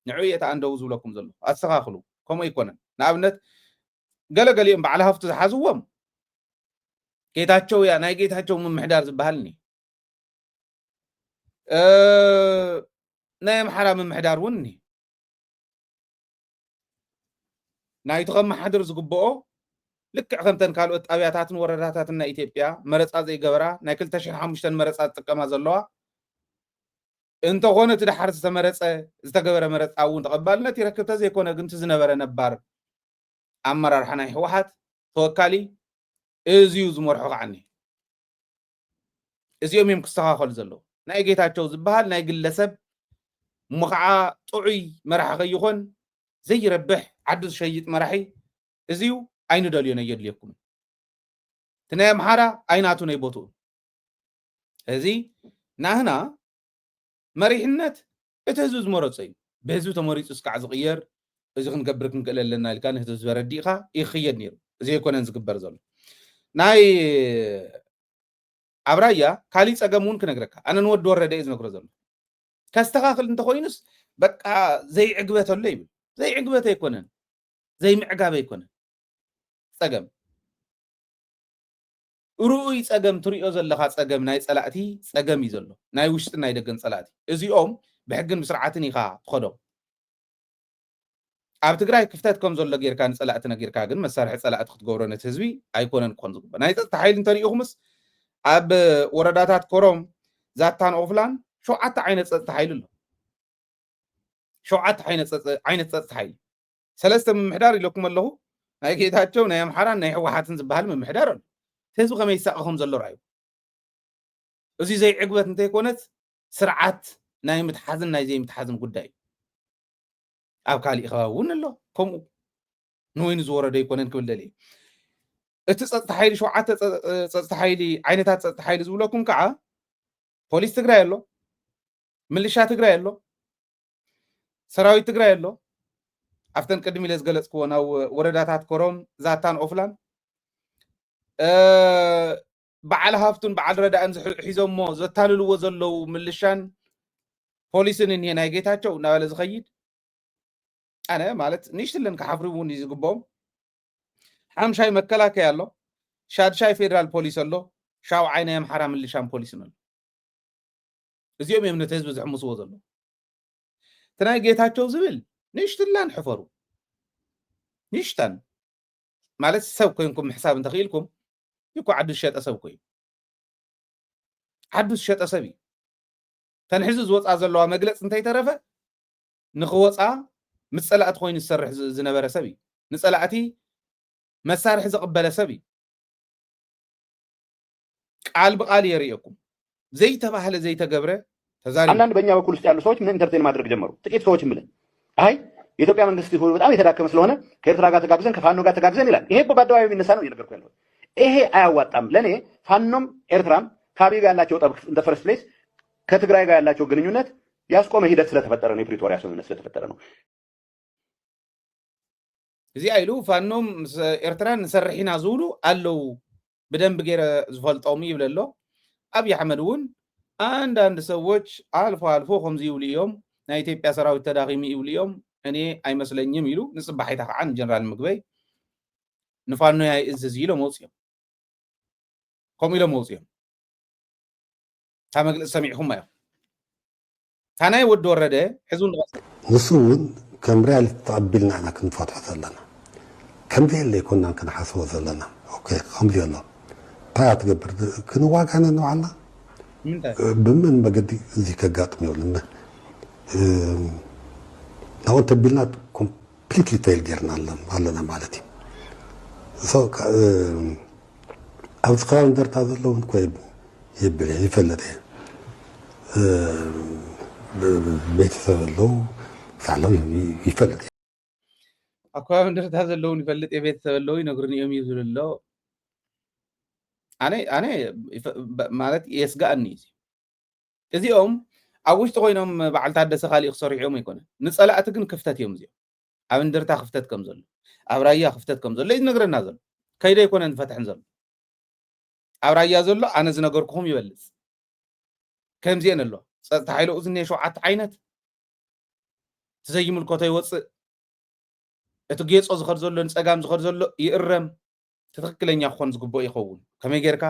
نعويه اندو زولكم زلو استخاخلو كما يكون نابنت ገለገሊም ባዓል ሃፍቱ ዝሓዝዎም ጌታቸው ያ ናይ ጌታቸው ምምሕዳር ዝበሃልኒ ናይ አምሓራ ምምሕዳር ውኒ ናይ ተኸማሕድር ዝግብኦ ልክዕ ከምተን ካልኦት ጣብያታትን ወረዳታትን ናይ ኢትዮጵያ መረፃ ዘይገበራ ናይ 2005 መረፃ ዝጥቀማ ዘለዋ እንተኾነ እቲ ድሓር ዝተመረፀ ዝተገበረ መረፃ እውን ተቐባልነት ይረክብ ተዘይኮነ ግን ዝነበረ ነባር أمرار حنا حوحات توكالي إزيو زمرحو عني إزيو ميم كستخاخل زلو ناي جيتاتشو زبهال ناي قلسب مخعا طعي مرح غيخون زي ربح عدد شيء مرحي إزيو أين داليون يدليكم تنايا محارا أيناتو نيبوتو إزي ناهنا مريحنات إتهزو زمرحو بهزو تمريس اسكع زغير إذا كن قبرك نقول لنا اللي كان هتز برديقة يخيد نير زي يكون نزق برزل ناي عبرايا كاليس أجمون كنقرك أنا نود دور رديز نقرزل كاستخاخل أنت خوينس بقى زي عقبته الليل زي عقبته يكونن زي معقابه يكونن سجم رؤي سجم تريو زل خاص سجم ناي صلاتي سجم يزلو ناي وشت ناي دقن صلاتي إذا يوم بحقن بسرعتني خا خدو ኣብ ትግራይ ክፍተት ከም ዘሎ ጌርካ ንጸላእቲ ነጌርካ ግን መሳርሒ ጸላእቲ ክትገብሮ ነቲ ህዝቢ ኣይኮነን ክኾን ዝግበር ናይ ፀጥታ ሓይሊ እንተሪኢኹምስ ኣብ ወረዳታት ኮሮም ዛታን ኦፍላን 7 ዓይነት ፀጥታ ሓይሊ ኣሎ 7 ዓይነት ፀጥታ ሓይሊ ሰለስተ ምምሕዳር ኢለኩም ኣለኹ ናይ ጌታቸው ናይ አምሓራን ናይ ሕወሓትን ዝበሃል ምምሕዳር ኣሎ ህዝቢ ከመይ ይሳቀኹም ዘሎ ራእዩ እዚ ዘይዕግበት እንተይኮነት ስርዓት ናይ ምትሓዝን ናይ ዘይምትሓዝን ጉዳይ أو كالي إخوان الله كم نوين زورة ده يكونن كل دليل تستحيل شو عت تستحيلي عينتها تستحيل زولكم كعا بوليس تقرأ له ميليشيا تقرأ له سراوي تقرأ له أفتن كدمي لز جلس كون أو وردات كروم ذاتان أوفلان بعلها فتن بعل ردا أنز حزام ما ذاتان لو وزلوا ميليشيان بوليسن إن هنا جيتها شو نوال زخيد أنا مالت نيشتلن كحفرون يزقبهم حام شاي مكلا كيالله شاد شاي فيدرال بوليس الله شاو عينهم حرام اللي شام بوليسنا زيوم يمن تهزب زعم صوت الله تناي جيتاتشو زبل نيشتلن حفروا نيشتن مالت سوكينكم حساب تخيلكم يكو عدو الشات أسوكي عدو الشات أسبي تنحزز وطأ زلوا مجلس انتي ترفه نخوطأ متصلعت خوين السرح زنبر سبي نصلعتي مسارح زقبل سبي قال بقال يريكم زي تباهل زي تقبره تزاري አንዳንድ በእኛ በኩል ውስጥ ያሉ ሰዎች ምን ኢንተርቴን ማድረግ ጀመሩ ጥቂት ሰዎች ምለን አይ የኢትዮጵያ መንግስት በጣም የተዳከመ ስለሆነ ከኤርትራ ጋር ተጋግዘን ከፋኖ ጋር ተጋግዘን ይላል ይሄ በአደባባይ የሚነሳ ነው እየነገርኩ ያለው ይሄ አያዋጣም ለኔ ፋኖም ኤርትራም ከአብይ ጋር ያላቸው ጠብ እንደ ፈርስት ፕሌስ ከትግራይ ጋር ያላቸው ግንኙነት ያስቆመ ሂደት ስለተፈጠረ ነው የፕሪቶሪያ ስምምነት ስለተፈጠረ ነው زي أيلو فانهم إرتران نسرحين عزولو قالوا بدن بغير زفال طومي بلالو أبي حمدون عند سووش ألفو خمزي وليوم نايتي بياسراو التداغيمي وليوم أني أي مسألة يميلو نصبح يتاق عن جنرال مقبي نفانو ياي إزازيلو موسيوم قوميلو موسيوم تامقل سميعهم يا تاناي ودو الرداء حزون غصر نصون كم ريال تقبلنا أنا كنت فاتحة لنا كم ذي اللي كنا كنحاسوه لنا أوكي خملي الله طاعت قبر كنوا واقعنا نوعنا بمن بقدي ذي كقاطمي ولا لو أنت بلنا كومبليتلي فيل ديرنا على مالتي سو أصدقاء درت هذا اللون كويب يبلي يفلت بيت اللون فعلا يفلت أكوان درت هذا اللون يفلت بيت اللون ينقرني يوم يزول الله أنا مالت يسقأني እዚኦም ኣብ ውሽጢ ኮይኖም በዓል ታደሰ ካሊእ ክሰርሕዮም ኣይኮነን ንፀላእቲ ግን ክፍተት እዮም እዚኦም ኣብ እንድርታ ክፍተት ከም ዘሎ ኣብ ራያ ክፍተት ከም ዘሎ ይነግረና ዘሎ ከይደ ኣይኮነን ዝፈትሕን ዘሎ ኣብ ራያ ዘሎ ኣነ ዝነገርኩኹም ይበልፅ ከምዚአን ኣሎ ፀጥታ ሓይሉ እዝኒ 7 ዓይነት ትዘይምልከቶ ይወፅእ እቲ ጌፆ ዝኸድ ዘሎ ንፀጋም ዝኸድ ዘሎ ይእረም ትክክለኛ ክኾን ዝግብኦ ይኸውን ከመይ ጌርካ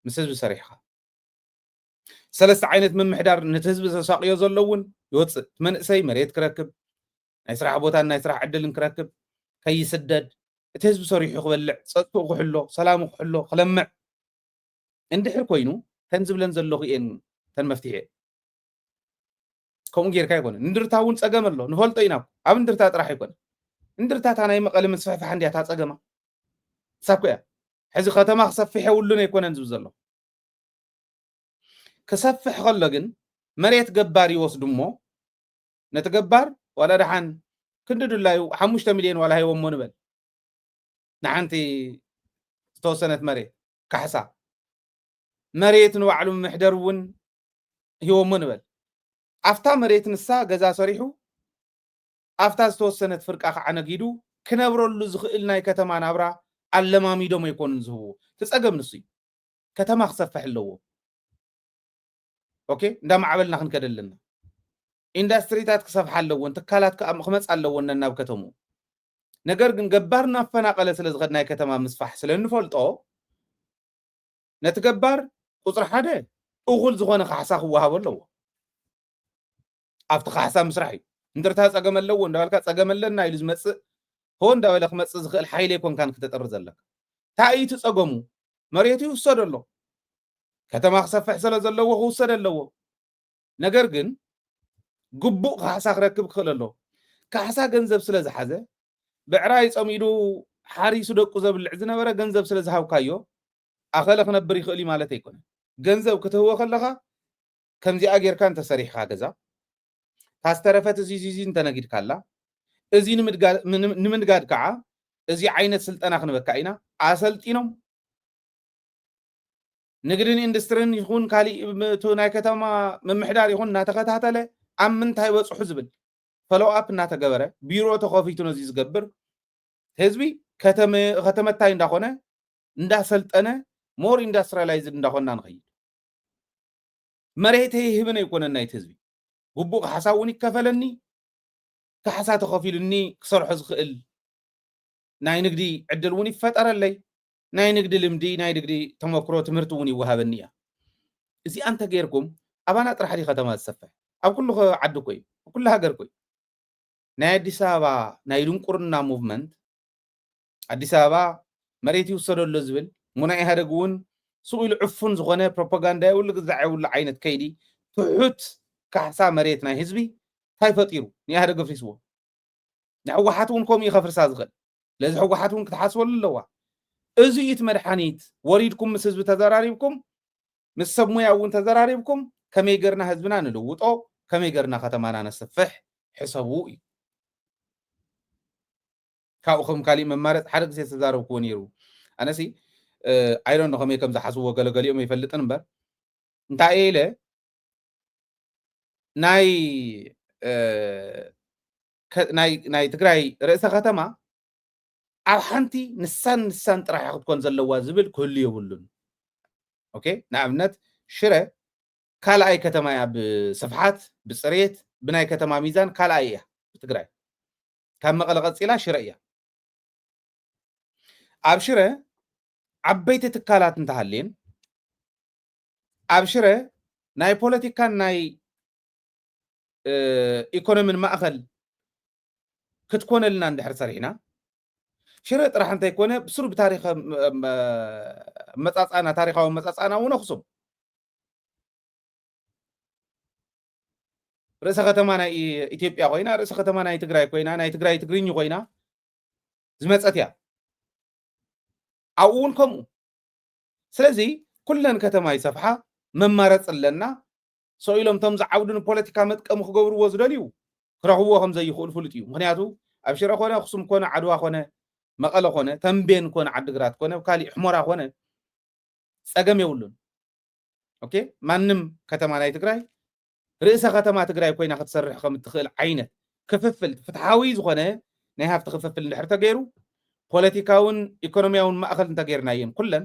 ምስ ህዝቢ ሰሪሕካ ሰለስተ ዓይነት ምምሕዳር ነቲ ህዝቢ ተሳቅዮ ዘሎ እውን ይወፅእ መንእሰይ መሬት ክረክብ ናይ ስራሕ ቦታን ናይ ስራሕ ዕድልን ክረክብ ከይስደድ እቲ ህዝቢ ሰሪሑ ክበልዕ ፀጥኡ ክሕሎ ሰላሙ ክሕሎ ክለምዕ እንድሕር ኮይኑ ተን ዝብለን ዘለኹ እየን ተን መፍትሒ ከምኡ ጌርካ ኣይኮነን እንድርታ እውን ፀገም ኣሎ ንፈልጦ ኢና ኣብ እንድርታ ጥራሕ ኣይኮነን እንድርታ እታ ናይ መቐለ ምስፍሕፋሕ እንድያ እታ ፀገማ ሳብ እያ ሕዚ ከተማ ክሰፊሕ የብሉን ኣይኮነን ዝብል ዘሎ ክሰፍሕ ከሎ ግን መሬት ገባር ይወስዱ እሞ ነቲ ገባር ዋላ ድሓን ክንዲ ድላዩ 5 ሚልዮን ዋላ ሂቦሞ ንበል ንሓንቲ ዝተወሰነት መሬት ካሕሳ መሬት ንባዕሉ ምሕደር እውን ሂቦሞ ንበል ኣፍታ መሬት ንሳ ገዛ ሰሪሑ ኣፍታ ዝተወሰነት ፍርቃ ከዓ ነጊዱ ክነብረሉ ዝኽእል ናይ ከተማ ናብራ ኣለማሚዶም ኣይኮኑን ዝህቡ ትፀገም ንሱ ከተማ ክሰፍሕ ኣለዎ ኦኬ እንዳማዕበልና ክንከደልና ኢንዱስትሪታት ክሰፍሕ ኣለዎን ትካላት ክመፅ ኣለዎን ናብ ከተሙ ነገር ግን ገባር ናፈናቀለ ስለ ዝኸድ ናይ ከተማ ምስፋሕ ስለ እንፈልጦ ነቲ ገባር ቁፅሪ ሓደ እኹል ዝኾነ ካሕሳ ክወሃብ ኣለዎ ኣብቲ ካሕሳ ምስራሕ እዩ እንድርታ ፀገም ኣለዎ እንዳበልካ ፀገም ኣለና ኢሉ ዝመፅእ هو እንዳበለ ክመፅእ ዝኽእል ሓይሊ ይኮንካን ክትጠር ዘለካ እንታይ እዩ ፀገሙ መሬቱ ይውሰድ ኣሎ ከተማ ክሰፍሕ ስለ ዘለዎ ክውሰድ ኣለዎ ነገር ግን ግቡእ ካሕሳ ክረክብ ክኽእል ኣሎ ካሕሳ ገንዘብ ስለ ዝሓዘ ብዕራይ ፀሚዱ ሓሪሱ ደቁ ዘብልዕ ዝነበረ ገንዘብ ስለ ዝሃብካዮ ኣኸለ ክነብር ይኽእል ማለት ኣይኮነን ገንዘብ ክትህቦ ከለካ ከምዚኣ ጌርካ እንተሰሪሕካ ገዛ ታስተረፈት እዚ እንተነጊድካ ኣላ እዚ ንምንጋድ ከዓ እዚ ዓይነት ስልጠና ክንበካ ኢና ኣሰልጢኖም ንግድን ኢንዱስትሪን ይኹን ካሊእ ናይ ከተማ ምምሕዳር ይኹን እናተኸታተለ ኣብ ምንታይ በፅሑ ዝብል ፎሎ ኣፕ እናተገበረ ቢሮ ተኸፊቱ ነዚ ዝገብር ህዝቢ ከተመታይ እንዳኾነ እንዳሰልጠነ ሞር ኢንዱስትሪላይዝድ እንዳኾና ንኸይድ መሬት ይህብን ኣይኮነን ናይቲ ህዝቢ ግቡእ ካሕሳ እውን ይከፈለኒ ካሕሳ ተኸፊሉኒ ክሰርሖ ዝኽእል ናይ ንግዲ ዕድል እውን ይፈጠረለይ ናይ ንግዲ ልምዲ ናይ ንግዲ ተመክሮ ትምህርቲ እውን ይወሃበኒ እያ እዚ አንተ ጌርኩም ኣባና ጥራሕ ዲ ከተማ ዝሰፍሕ ኣብ ኩሉ ዓዲ ኮይ ኩሉ ሃገር ኮይ ናይ አዲስ አበባ ናይ ድንቁርና ሙቭመንት አዲስ አበባ መሬት ይውሰደሉ ዝብል ሙናይ ኢህአደግ እውን ስኡ ኢሉ ዕፉን ዝኾነ ፕሮፓጋንዳ ይውል ግዛዕ ይውል ዓይነት ከይዲ ትሑት ካሕሳ መሬት ናይ ህዝቢ እንታይ ፈጢሩ ንኢህአደግ ኣፍሪስዎ ንሕወሓት እውን ከምኡ ከፍርሳ ዝኽእል ለዚ ሕወሓት እውን ክትሓስበሉ ኣለዋ እዚ እቲ መድሓኒት ወሪድኩም ምስ ህዝቢ ተዘራሪብኩም ምስ ሰብ ሞያ እውን ተዘራሪብኩም ከመይ ገርና ህዝብና ንልውጦ ከመይ ገርና ከተማና ነስፍሕ ሕሰቡ እዩ ካብኡኹም ካሊእ መማረፅ ሓደ ግዜ ተዛረብክዎ ነይሩ ኣነሲ ኣይዶን ነው ከመይ ከም ዝሓስብዎ ገለገሊኦም ይፈልጥን እምበር እንታይ ኢለ ናይ ትግራይ ርእሰ ከተማ ኣብ ሓንቲ ንሳን ጥራሕ ክትኮን ዘለዋ ዝብል ክህሉ የብሉን ኦኬ ንኣብነት ሽረ ካልኣይ ከተማ እያ ብስፍሓት ብፅሬት ብናይ ከተማ ሚዛን ካልኣይ እያ ብትግራይ ካብ መቐለ ቀፂላ ሽረ እያ ኣብ ሽረ ዓበይቲ ትካላት እንተሃልየን ኣብ ሽረ ናይ ፖለቲካን ናይ ኢኮኖሚን ማእኸል ክትኮነልና እንድሕር ሰሪሕና ሽረ ጥራሕ እንተይኮነ ብስሩ ብታሪክ መፃፃና ታሪካዊ መፃፃና እውን ኣክሱም ርእሰ ከተማ ናይ ኢትዮጵያ ኮይና ርእሰ ከተማ ናይ ትግራይ ኮይና ናይ ትግራይ ትግርኝ ኮይና ዝመፀት እያ ኣብኡ እውን ከምኡ ስለዚ ኩለን ከተማ ይሰፍሓ መማረፅ ኣለና ሰኢሎም ቶም ዝዓውዱን ፖለቲካ መጥቀሙ ክገብርዎ ዝደልዩ ክረኽብዎ ከም ዘይኽእሉ ፍሉጥ እዩ ምክንያቱ ኣብ ሽረ ኮነ ኣክሱም ኮነ ዓድዋ ኮነ መቐለ ኮነ ተንቤን ኮነ ዓዲግራት ኮነ ካሊእ ሕሞራ ኮነ ፀገም የብሉን ኦኬ ማንም ከተማ ናይ ትግራይ ርእሰ ከተማ ትግራይ ኮይና ክትሰርሕ ከም እትኽእል ዓይነት ክፍፍል ፍትሓዊ ዝኾነ ናይ ሃብቲ ክፍፍል እንድሕር ተገይሩ ፖለቲካውን ኢኮኖሚያውን ማእኸል እንተገይርናየን ኩለን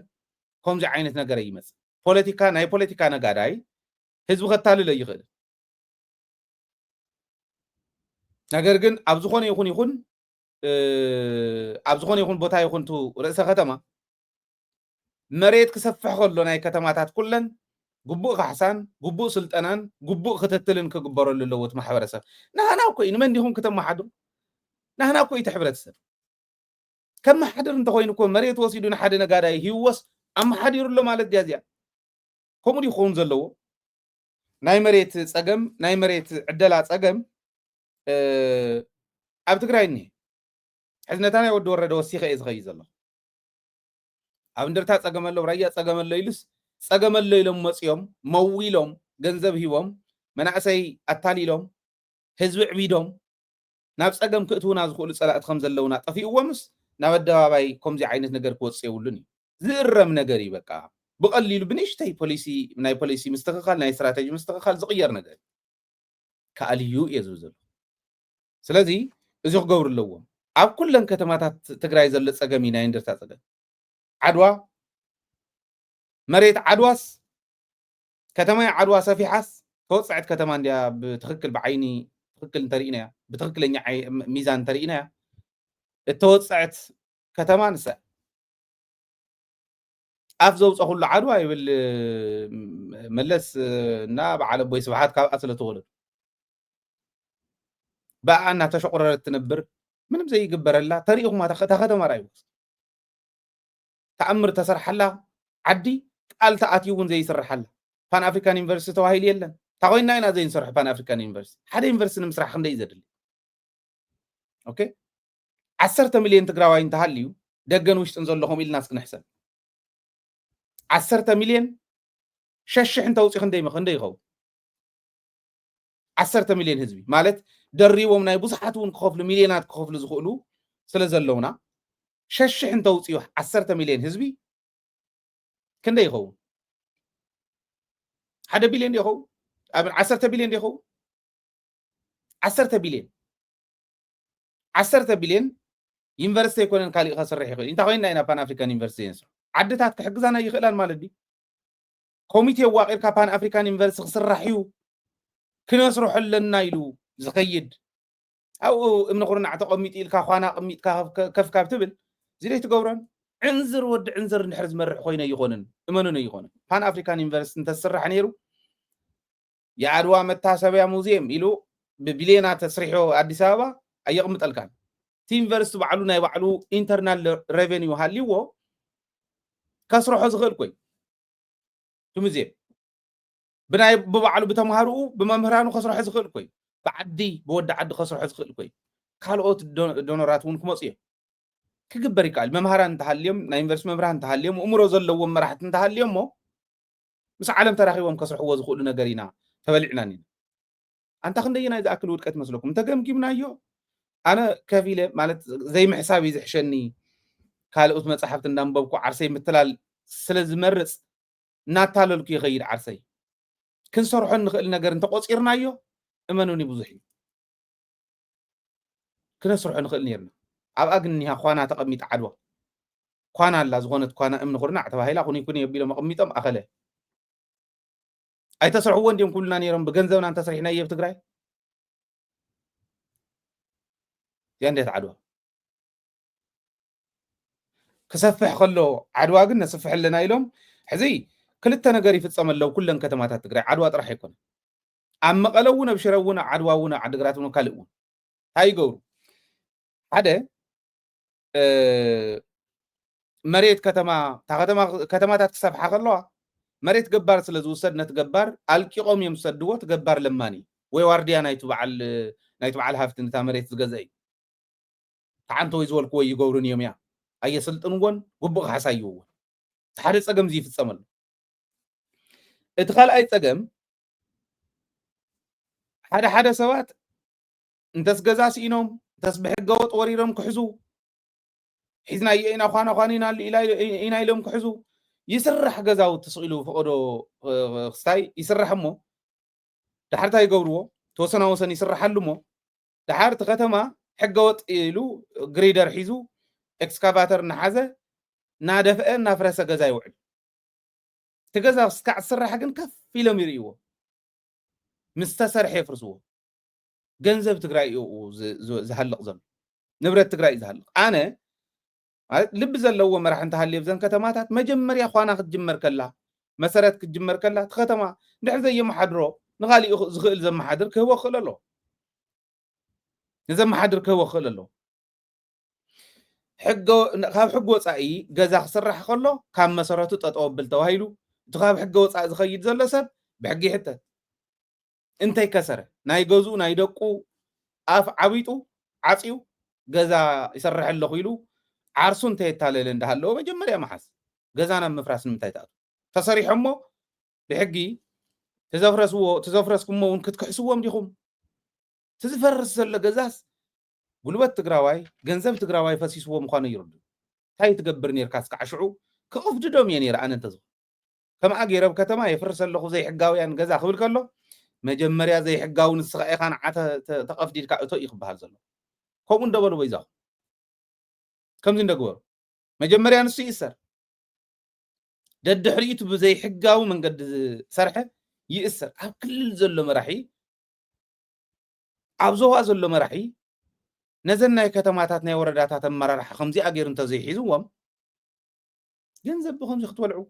ከምዚ ዓይነት ነገር ይመፅእ ፖለቲካ ናይ ፖለቲካ ነጋዳይ ህዝቢ ከታልለ ይኽእል ነገር ግን ኣብ ዝኾነ ይኹን ቦታ ይኹንቱ ርእሰ ከተማ መሬት ክሰፍሕ ከሎ ናይ ከተማታት ኩለን ግቡእ ካሕሳን ግቡእ ስልጠናን ግቡእ ክትትልን ክግበረሉ ኣለዎት ማሕበረሰብ ንሕና እኮ ንመን ዲኹም ከተማሓድሩ ንሕና እኮ እቲ ሕብረተሰብ ከመሓድር እንተኮይኑ እኮ መሬት ወሲዱ ንሓደ ነጋዳይ ሂወስ ኣመሓዲሩሎ ማለት ድያ እዚኣ ከምኡ ይኸውን ዘለዎ ናይ መሬት ፀገም ናይ መሬት ዕደላ ፀገም ኣብ ትግራይ እኒሄ ሕዚ ነታ ናይ ወዲ ወረደ ወሲኸ እየ ዝኸይድ ዘለኹ ኣብ እንደርታ ፀገም ኣሎ ራያ ፀገም ኣሎ ኢሉስ ፀገም ኣሎ ኢሎም መፂኦም መዊሎም ገንዘብ ሂቦም መናእሰይ ኣታሊሎም ህዝቢ ዕቢዶም ናብ ፀገም ክእትውና ዝኽእሉ ፀላእቲ ከም ዘለውና ጠፊእዎምስ ናብ ኣደባባይ ከምዚ ዓይነት ነገር ክወፅእ የብሉን እዩ ዝእረም ነገር እዩ በቃ ብቐሊሉ ብንእሽተይ ፖሊሲ ናይ ፖሊሲ ምስትኽኻል ናይ ስትራቴጂ ምስትኽኻል ዝቕየር ነገር ከኣልዩ እየ ዝብል ዘሎ ስለዚ እዚ ክገብሩ ኣለዎም ኣብ ኩለን ከተማታት ትግራይ ዘሎ ፀገም ናይ እንደርታ ፀገም ዓድዋ መሬት ዓድዋስ ከተማይ ዓድዋ ሰፊሓስ ተወፅዐት ከተማ እንድያ ብትክክል ብዓይኒ ትክክል እንተሪእናያ ብትክክለኛ ሚዛን እንተሪእናያ እተወፅዐት ከተማ ንሳ ኣፍ ዘውፅእ ኩሉ ዓድዋ ይብል መለስ እና በዓል ኣቦይ ስብሓት ካብኣ ስለ ተወለዱ በኣ እናተሸቁረረት ትነብር ምንም ዘይግበረላ ተሪኢኹማ እታ ከተማ ራእዩ ተኣምር ተሰርሐላ ዓዲ ቃል ተኣትዩ እውን ዘይስርሐላ ፓን ኣፍሪካን ዩኒቨርሲቲ ተባሂሉ የለን ታኮይና ኢና ዘይንሰርሑ ፓን ኣፍሪካን ዩኒቨርሲቲ ሓደ ዩኒቨርሲቲ ንምስራሕ ክንደይ ዘድሊ ኦኬ 10 ሚልዮን ትግራዋይ እንተሃልዩ ደገን ውሽጥን ዘለኹም ኢልና እስክንሕሰብ 10 ሚልዮን ሸሽሕ እንተውፅኡ ክንደይ ይኸውን 10 ሚልዮን ህዝቢ ማለት ደሪቦም ናይ ብዙሓት እውን ክኸፍሉ ሚልዮናት ክኸፍሉ ዝኽእሉ ስለ ዘለውና ሸሽሕ እንተውፅኡ 10 ሚልዮን ህዝቢ ክንደይ ይኸውን 1 ቢልዮን ይኸውን ኣብ 10 ቢልዮን ይኸውን 10 ቢልዮን 10 ቢልዮን ዩኒቨርሲቲ ይኮነን ካልእ ክሰርሕ ይኽእል እንታይ ኮይና ኢና ፓን ኣፍሪካን ዩኒቨርሲቲ የንስሩ ዓድታት ክሕግዛና ይኽእላን ማለት ድዩ ኮሚቴ ዋቂርካ ፓን ኣፍሪካን ዩኒቨርሲቲ ክስራሕ እዩ ክነስርሖ ኣለና ኢሉ ዝኸይድ ኣብኡ እምኒ ኩርናዕ ተቐሚጡ ኢልካ ኳና ቀሚጥካ ከፍካ ትብል ዝለይ ትገብሮን ዕንዝር ወዲ ዕንዝር እንድሕር ዝመርሕ ኮይኑ ይኾንን እመኑን ይኾንን ፓን ኣፍሪካን ዩኒቨርሲቲ እንተስራሕ ነይሩ የዓድዋ መታሰቢያ ሙዚየም ኢሉ ብቢልዮናት ተስሪሑ ኣዲስ ኣበባ ኣየቕምጠልካን እቲ ዩኒቨርሲቲ ባዕሉ ናይ ባዕሉ ኢንተርናል ሬቨኒው ሃልይዎ ከስርሖ ዝኽእል ኮይ እቲ ሙዚየም ብባዕሉ ብተምሃርኡ ብመምህራኑ ከስርሖ ዝኽእል ኮይ ብዓዲ ብወዲ ዓዲ ከስርሖ ዝኽእል ኮይ ካልኦት ዶኖራት እውን ክመፁ እዮም ክግበር ይከኣል መምሃራን እንተሃልዮም ናይ ዩኒቨርሲቲ መምህራን እንተሃልዮም እምሮ ዘለዎም መራሕቲ እንተሃልዮም ሞ ምስ ዓለም ተራኺቦም ከስርሕዎ ዝኽእሉ ነገር ኢና ተበሊዕና ኒና ኣንታ ክንደየናይ ዝኣክል ውድቀት መስለኩም እንተገምጊምናዮ ኣነ ከፍ ኢለ ማለት ዘይምሕሳብ እዩ ዝሕሸኒ ካልኦት መፅሓፍቲ እንዳንበብኩ ዓርሰይ ምትላል ስለ ዝመርፅ እናታለልኩ ይኸይድ ዓርሰይ ክንሰርሖ ንኽእል ነገር እንተቆፂርናዮ እመኑኒ ብዙሕ እዩ ክነስርሖ ንኽእል ነርና ኣብኣ ግን ኒሃ ኳና ተቐሚጥ ዓድዋ ኳና ኣላ ዝኾነት ኳና እምኒ ኩርናዕ ተባሂላ ኩኒ ኣቢሎም ኣቐሚጦም ኣኸለ ኣይተሰርሕዎ እንዲዮም ኩልና ነይሮም ብገንዘብና እንተሰሪሕና እየ ብትግራይ እያ እንዴት ዓድዋ ክሰፍሕ ከሎ ዓድዋ ግን ነስፍሕ ኣለና ኢሎም ሕዚ ክልተ ነገር ይፍፀም ኣለው ኩለን ከተማታት ትግራይ ዓድዋ ጥራሕ ኣይኮነ ኣብ መቐለ እውን ኣብ ሽረ እውን ዓድዋ እውን ዓዲግራት እውን ካልእ እውን እንታይ ይገብሩ ሓደ መሬት ከተማታት ክሰፍሓ ከለዋ መሬት ገባር ስለ ዝውሰድ ነቲ ገባር ኣልቂቖም እዮም ዝሰድዎ እቲ ገባር ለማኒ ወይ ዋርድያ ናይቲ በዓል ሃፍቲ ነታ መሬት ዝገዝአ እዩ ተዓንተ ወይ ዝበልክዎ ይገብሩን እዮም እያ ኣየስልጥንዎን ግቡእ ክሓሳይዎን እቲ ሓደ ፀገም እዚ ይፍፀም ኣሎ እቲ ካልኣይ ፀገም ሓደ ሰባት እንተስ ገዛ ስኢኖም እንተስ ብሕገወጥ ወሪሮም ክሕዙ ሒዝና ኢና ኳና ኢና ኢሎም ክሕዙ يسرح جزاو تسقيلو فقدو خستاي يسرح مو دحرتا يقبرو توسنا وسن يسرح مو دحر تختما حقوت إلو جريدر حيزو إكسكافاتر نحازة نادفئ نافرس جزا يوعد تجزا سكع سرح جن كف في لميريو مستسرح يفرسوه جنزب تقرأي زهلق زم نبرت تقرأي زهلق أنا لب زلوا مرح انت هاللي بزن كتماتات مجمر يا اخوانا تجمر كلها مسرت كتجمر كلها تختما نح زي ما حدرو نغالي زغل زي ما حدر كهو خللو زي ما حدر كهو خللو حقو خاب حقو وصاي غزا خسرح خلو كان مسرته تطوبل توهيلو تخاب حقو وصاي زخيد زلو سب بحقي حته انتي كسر ناي غزو ناي دقو اف عبيطو عصيو غزا يسرح له خيلو عرسون تيتالل اندهالو مجمريا محس غزانا مفراس نمتايتات تصريحمو بحقي تزفرسكم ون كتكحسوهم ديكم تزفرس زل غزاس غلبت تግራዋይ ገንዘብ ትግራዋይ ፈሲስዎ ምዃኑ ይርዱ ታይ ትገብር ነርካስ ከዓሽዑ ከኦፍድዶም የነር አነ ተዝ ከመ አገረብ ከተማ የፍርሰለኹ ዘይ ሕጋውያን ገዛ ክብል ከሎ መጀመርያ ዘይ ሕጋውን ንስኻኢኻን ዓተ ተቀፍዲድካ እቶ ይኽባል ዘሎ ከምኡ እንደበሉ ወይዛው ከምዚ እንደግበሩ መጀመርያ ንሱ ይእሰር ደድሕሪቱ ብዘይ ሕጋው መንገዲ ሰርሐ ይእሰር ኣብ ክልል ዘሎ መራሒ ኣብ ዞባ ዘሎ መራሒ ነዘናይ ከተማታት ናይ ወረዳታት አመራርሓ ከምዚ ኣገይሩ እንተዘይሒዝዎም ገንዘብ ብከምዚ ክትበልዑ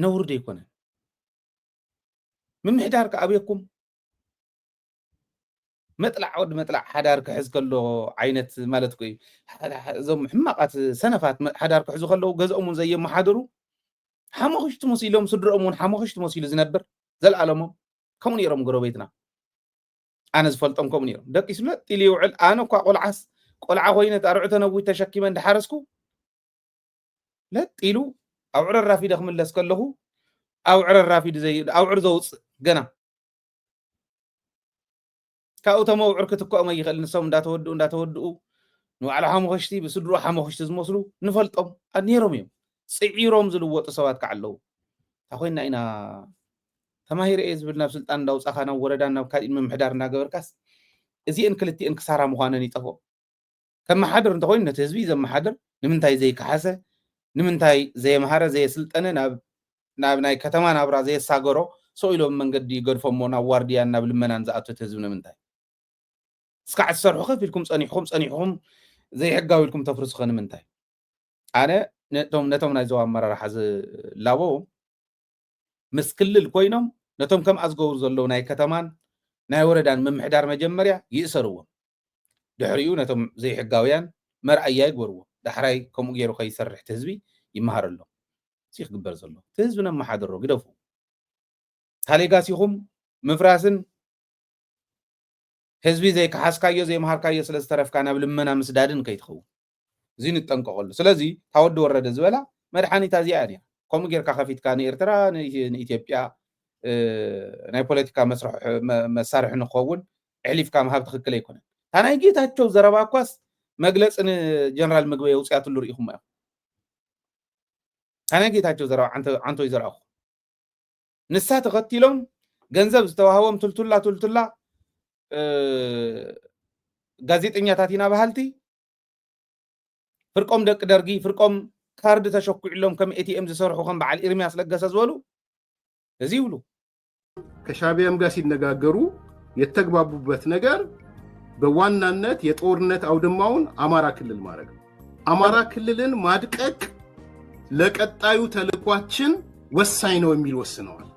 ነውርድ ኣይኮነን ምምሕዳር ከኣበየኩም መጥላዕ ወድ መጥላዕ ሓዳር ክሕዝ ከሎ ዓይነት ማለት ኮይ እዞም ሕማቃት ሰነፋት ሓዳር ክሕዙ ከለዉ ገዝኦም እውን ዘየመሓድሩ ሓሞኽሽቲ መሲሎም ስድሮኦም እውን ሓሞኽሽቲ መሲሉ ዝነብር ዘለኣለሞም ከምኡ ነይሮም ጎረቤትና أنا زفلتهم كمنير دك اسمه تلي وعل أنا كقلعس قلعة خوينة أرعت أنا ويت شكيمن دحرسكو لا تيلو أو عر الرافد خم اللي سكله أو عر الرافد زي أو عر زوج جنا كأوتما وعركتكو أما يخل نسوم دا تودو نو على حمو خشتي بسدرو حمو خشتي زموسلو نفلتهم أنيرهم يوم سعيرهم زلوا تصوات كعلو أخوينا إنا تماهير إيز بالنفس الآن لو سخنا وردنا وكائن من محدارنا جبركاس إزي إنكلتي إنك سارة مخانا نيتفو كم محدر أنت خوين نتزبي زي محدر نمنتاي زي كحاسة نمنتاي زي مهارة زي سلطنة ناب ناي كتمان أبرا زي ساغورو سويلو من قد يقول فمونا وارديان ناب لمن أنزأتو تزبي نمنتاي سكع السرحو خفيلكم صنيحهم زي حقاو لكم تفرسو خان نمنتاي أنا نتوم نايزو أمرا رح لاوو مسكل الكوينم نتوم كم أزغور زلو ناي كتمان ناي وردان ممحدار مجمريا يأسروا دحريو نتوم زي حقاويان مرأيا يقوروا دحراي كم غيرو خي يسرح تهزبي يمهر له سيخ قبر زلو تهزبنا محادرو قدفو هالي قاسيهم مفراسن هزبي زي كحاسكايو زي مهاركايو سلسترف كان بلمنا مسدادن كيتخو زين التنققل سلازي تاود ورد زولا مرحاني تازيانيا كم غير كخفيت كان إيرترا إثيوبيا ناي بوليتيكا مسارح نخون عليف كام هاب تخكل يكون أنا جيت هاتشو زربا كواس مجلس إن جنرال مقبي وسيات اللور إخوم أنا جيت هاتشو زربا عنتو يزرع أخو نسات غطيلهم جنزب استوهاهم تلتلا غازيت إنيا تاتينا بهالتي فرقم دك درجي فرقم كارد تشكو لهم كم ATM زسرحو كم بعد إرمياس لقى سزولو يزيولو كشابيام قاسي نجاجرو يتقبضوا نجار بوانا النت يتورنت أو دماون أمارا كل المارك أمارا كللن مادكك لك التايو تلقواتشن وساينو يميل وسنوال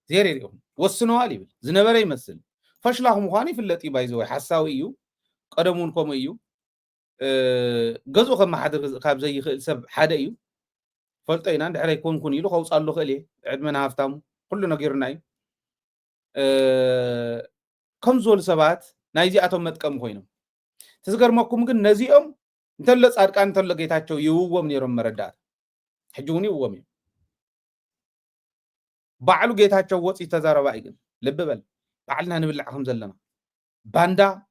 زيري اليوم وسنوال يبل زنبري يمثل فشلاهم خاني في اللتي بايزوي حساوي إيو قدمونكم إيو جزء كم حدا خاب زي سب حدا يو فلتين عند على يكون يلو خوص الله خليه عدمنا هفتام كلنا غيرناي كم زول سبات نايزي أتوم متكم خوينم تذكر ماكم ممكن نزيهم نتلص أركان نتلق يتاچو يووم نيرم مردات حجوني وومي بعلو جيتاچو وصي تزاربا ايغن لب بل بعلنا نبلعهم زلنا باندا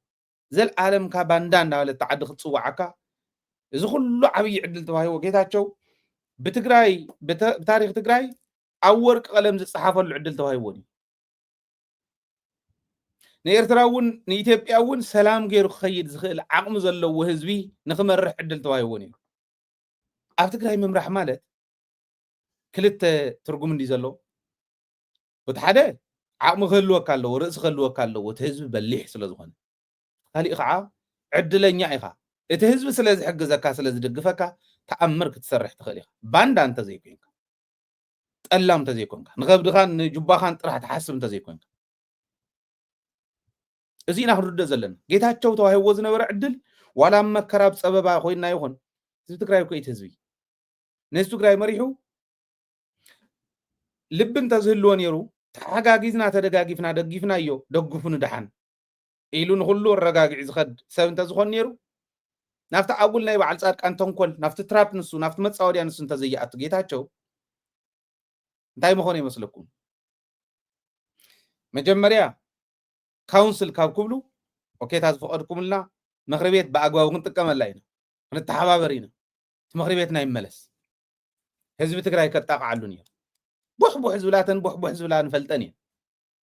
زل عالم كا باندا ناول تعد خصوعكا እዚ ኩሉ ዓብይ ዕድል ተባሂዎ ጌታቸው ብትግራይ ብታሪክ ትግራይ ኣብ ወርቂ ቀለም ዝፀሓፈሉ ዕድል ተባሂዎን እዩ ንኤርትራ እውን ንኢትዮጵያ እውን ሰላም ገይሩ ክኸይድ ዝኽእል ዓቕሚ ዘለዎ ህዝቢ ንክመርሕ ዕድል ተባሂዎን እዩ ኣብ ትግራይ ምምራሕ ማለት ክልተ ትርጉም እንዲ ዘሎ እቲ ሓደ ዓቕሚ ክህልወካ ኣለዎ ርእሲ ክህልወካ ኣለዎ እቲ ህዝቢ በሊሕ ስለ ዝኾነ ካሊእ ከዓ ዕድለኛ ኢኻ እቲ ህዝቢ ስለ ዝሕግዘካ ስለ ዝድግፈካ ተኣምር ክትሰርሕ ትኽእል ኢኻ ባንዳ እንተዘይኮንካ ጠላም እንተዘይኮንካ ንከብድኻ ንጅባኻን ጥራሕ ትሓስብ እንተዘይኮንካ እዚ ኢና ክንርድእ ዘለና ጌታቸው ተዋሂብዎ ዝነበረ ዕድል ዋላ መከራ ብፀበባ ኮይና ይኹን ህዝቢ ትግራይ እኮ እቲ ህዝቢ ነዚ ትግራይ መሪሑ ልቢ እንተዝህልዎ ነይሩ ተሓጋጊዝና ተደጋጊፍና ደጊፍናዮ ደጉፉ ንድሓን ኢሉ ንኩሉ ኣረጋጊዕ ዝኸድ ሰብ እንተዝኾን ነይሩ ናብቲ ኣጉል ናይ በዓል ፃድቃን ተንኮል ናብቲ ትራፕ ንሱ ናብቲ መፃወድያ ንሱ እንተዘይኣቱ ጌታቸው እንታይ መኾነ ይመስለኩም መጀመርያ ካውንስል ካብ ክብሉ ኦኬታ ዝፈቀድኩምልና ምክሪ ቤት ብኣግባቡ ክንጥቀመላ ኢና ክንተሓባበር ኢና እቲ ምክሪ ቤትና ይመለስ ህዝቢ ትግራይ ከጣቕዓሉ ነይሩ ቡሕቡሕ ዝብላተን ቡሕቡሕ ዝብላ ንፈልጠን እየን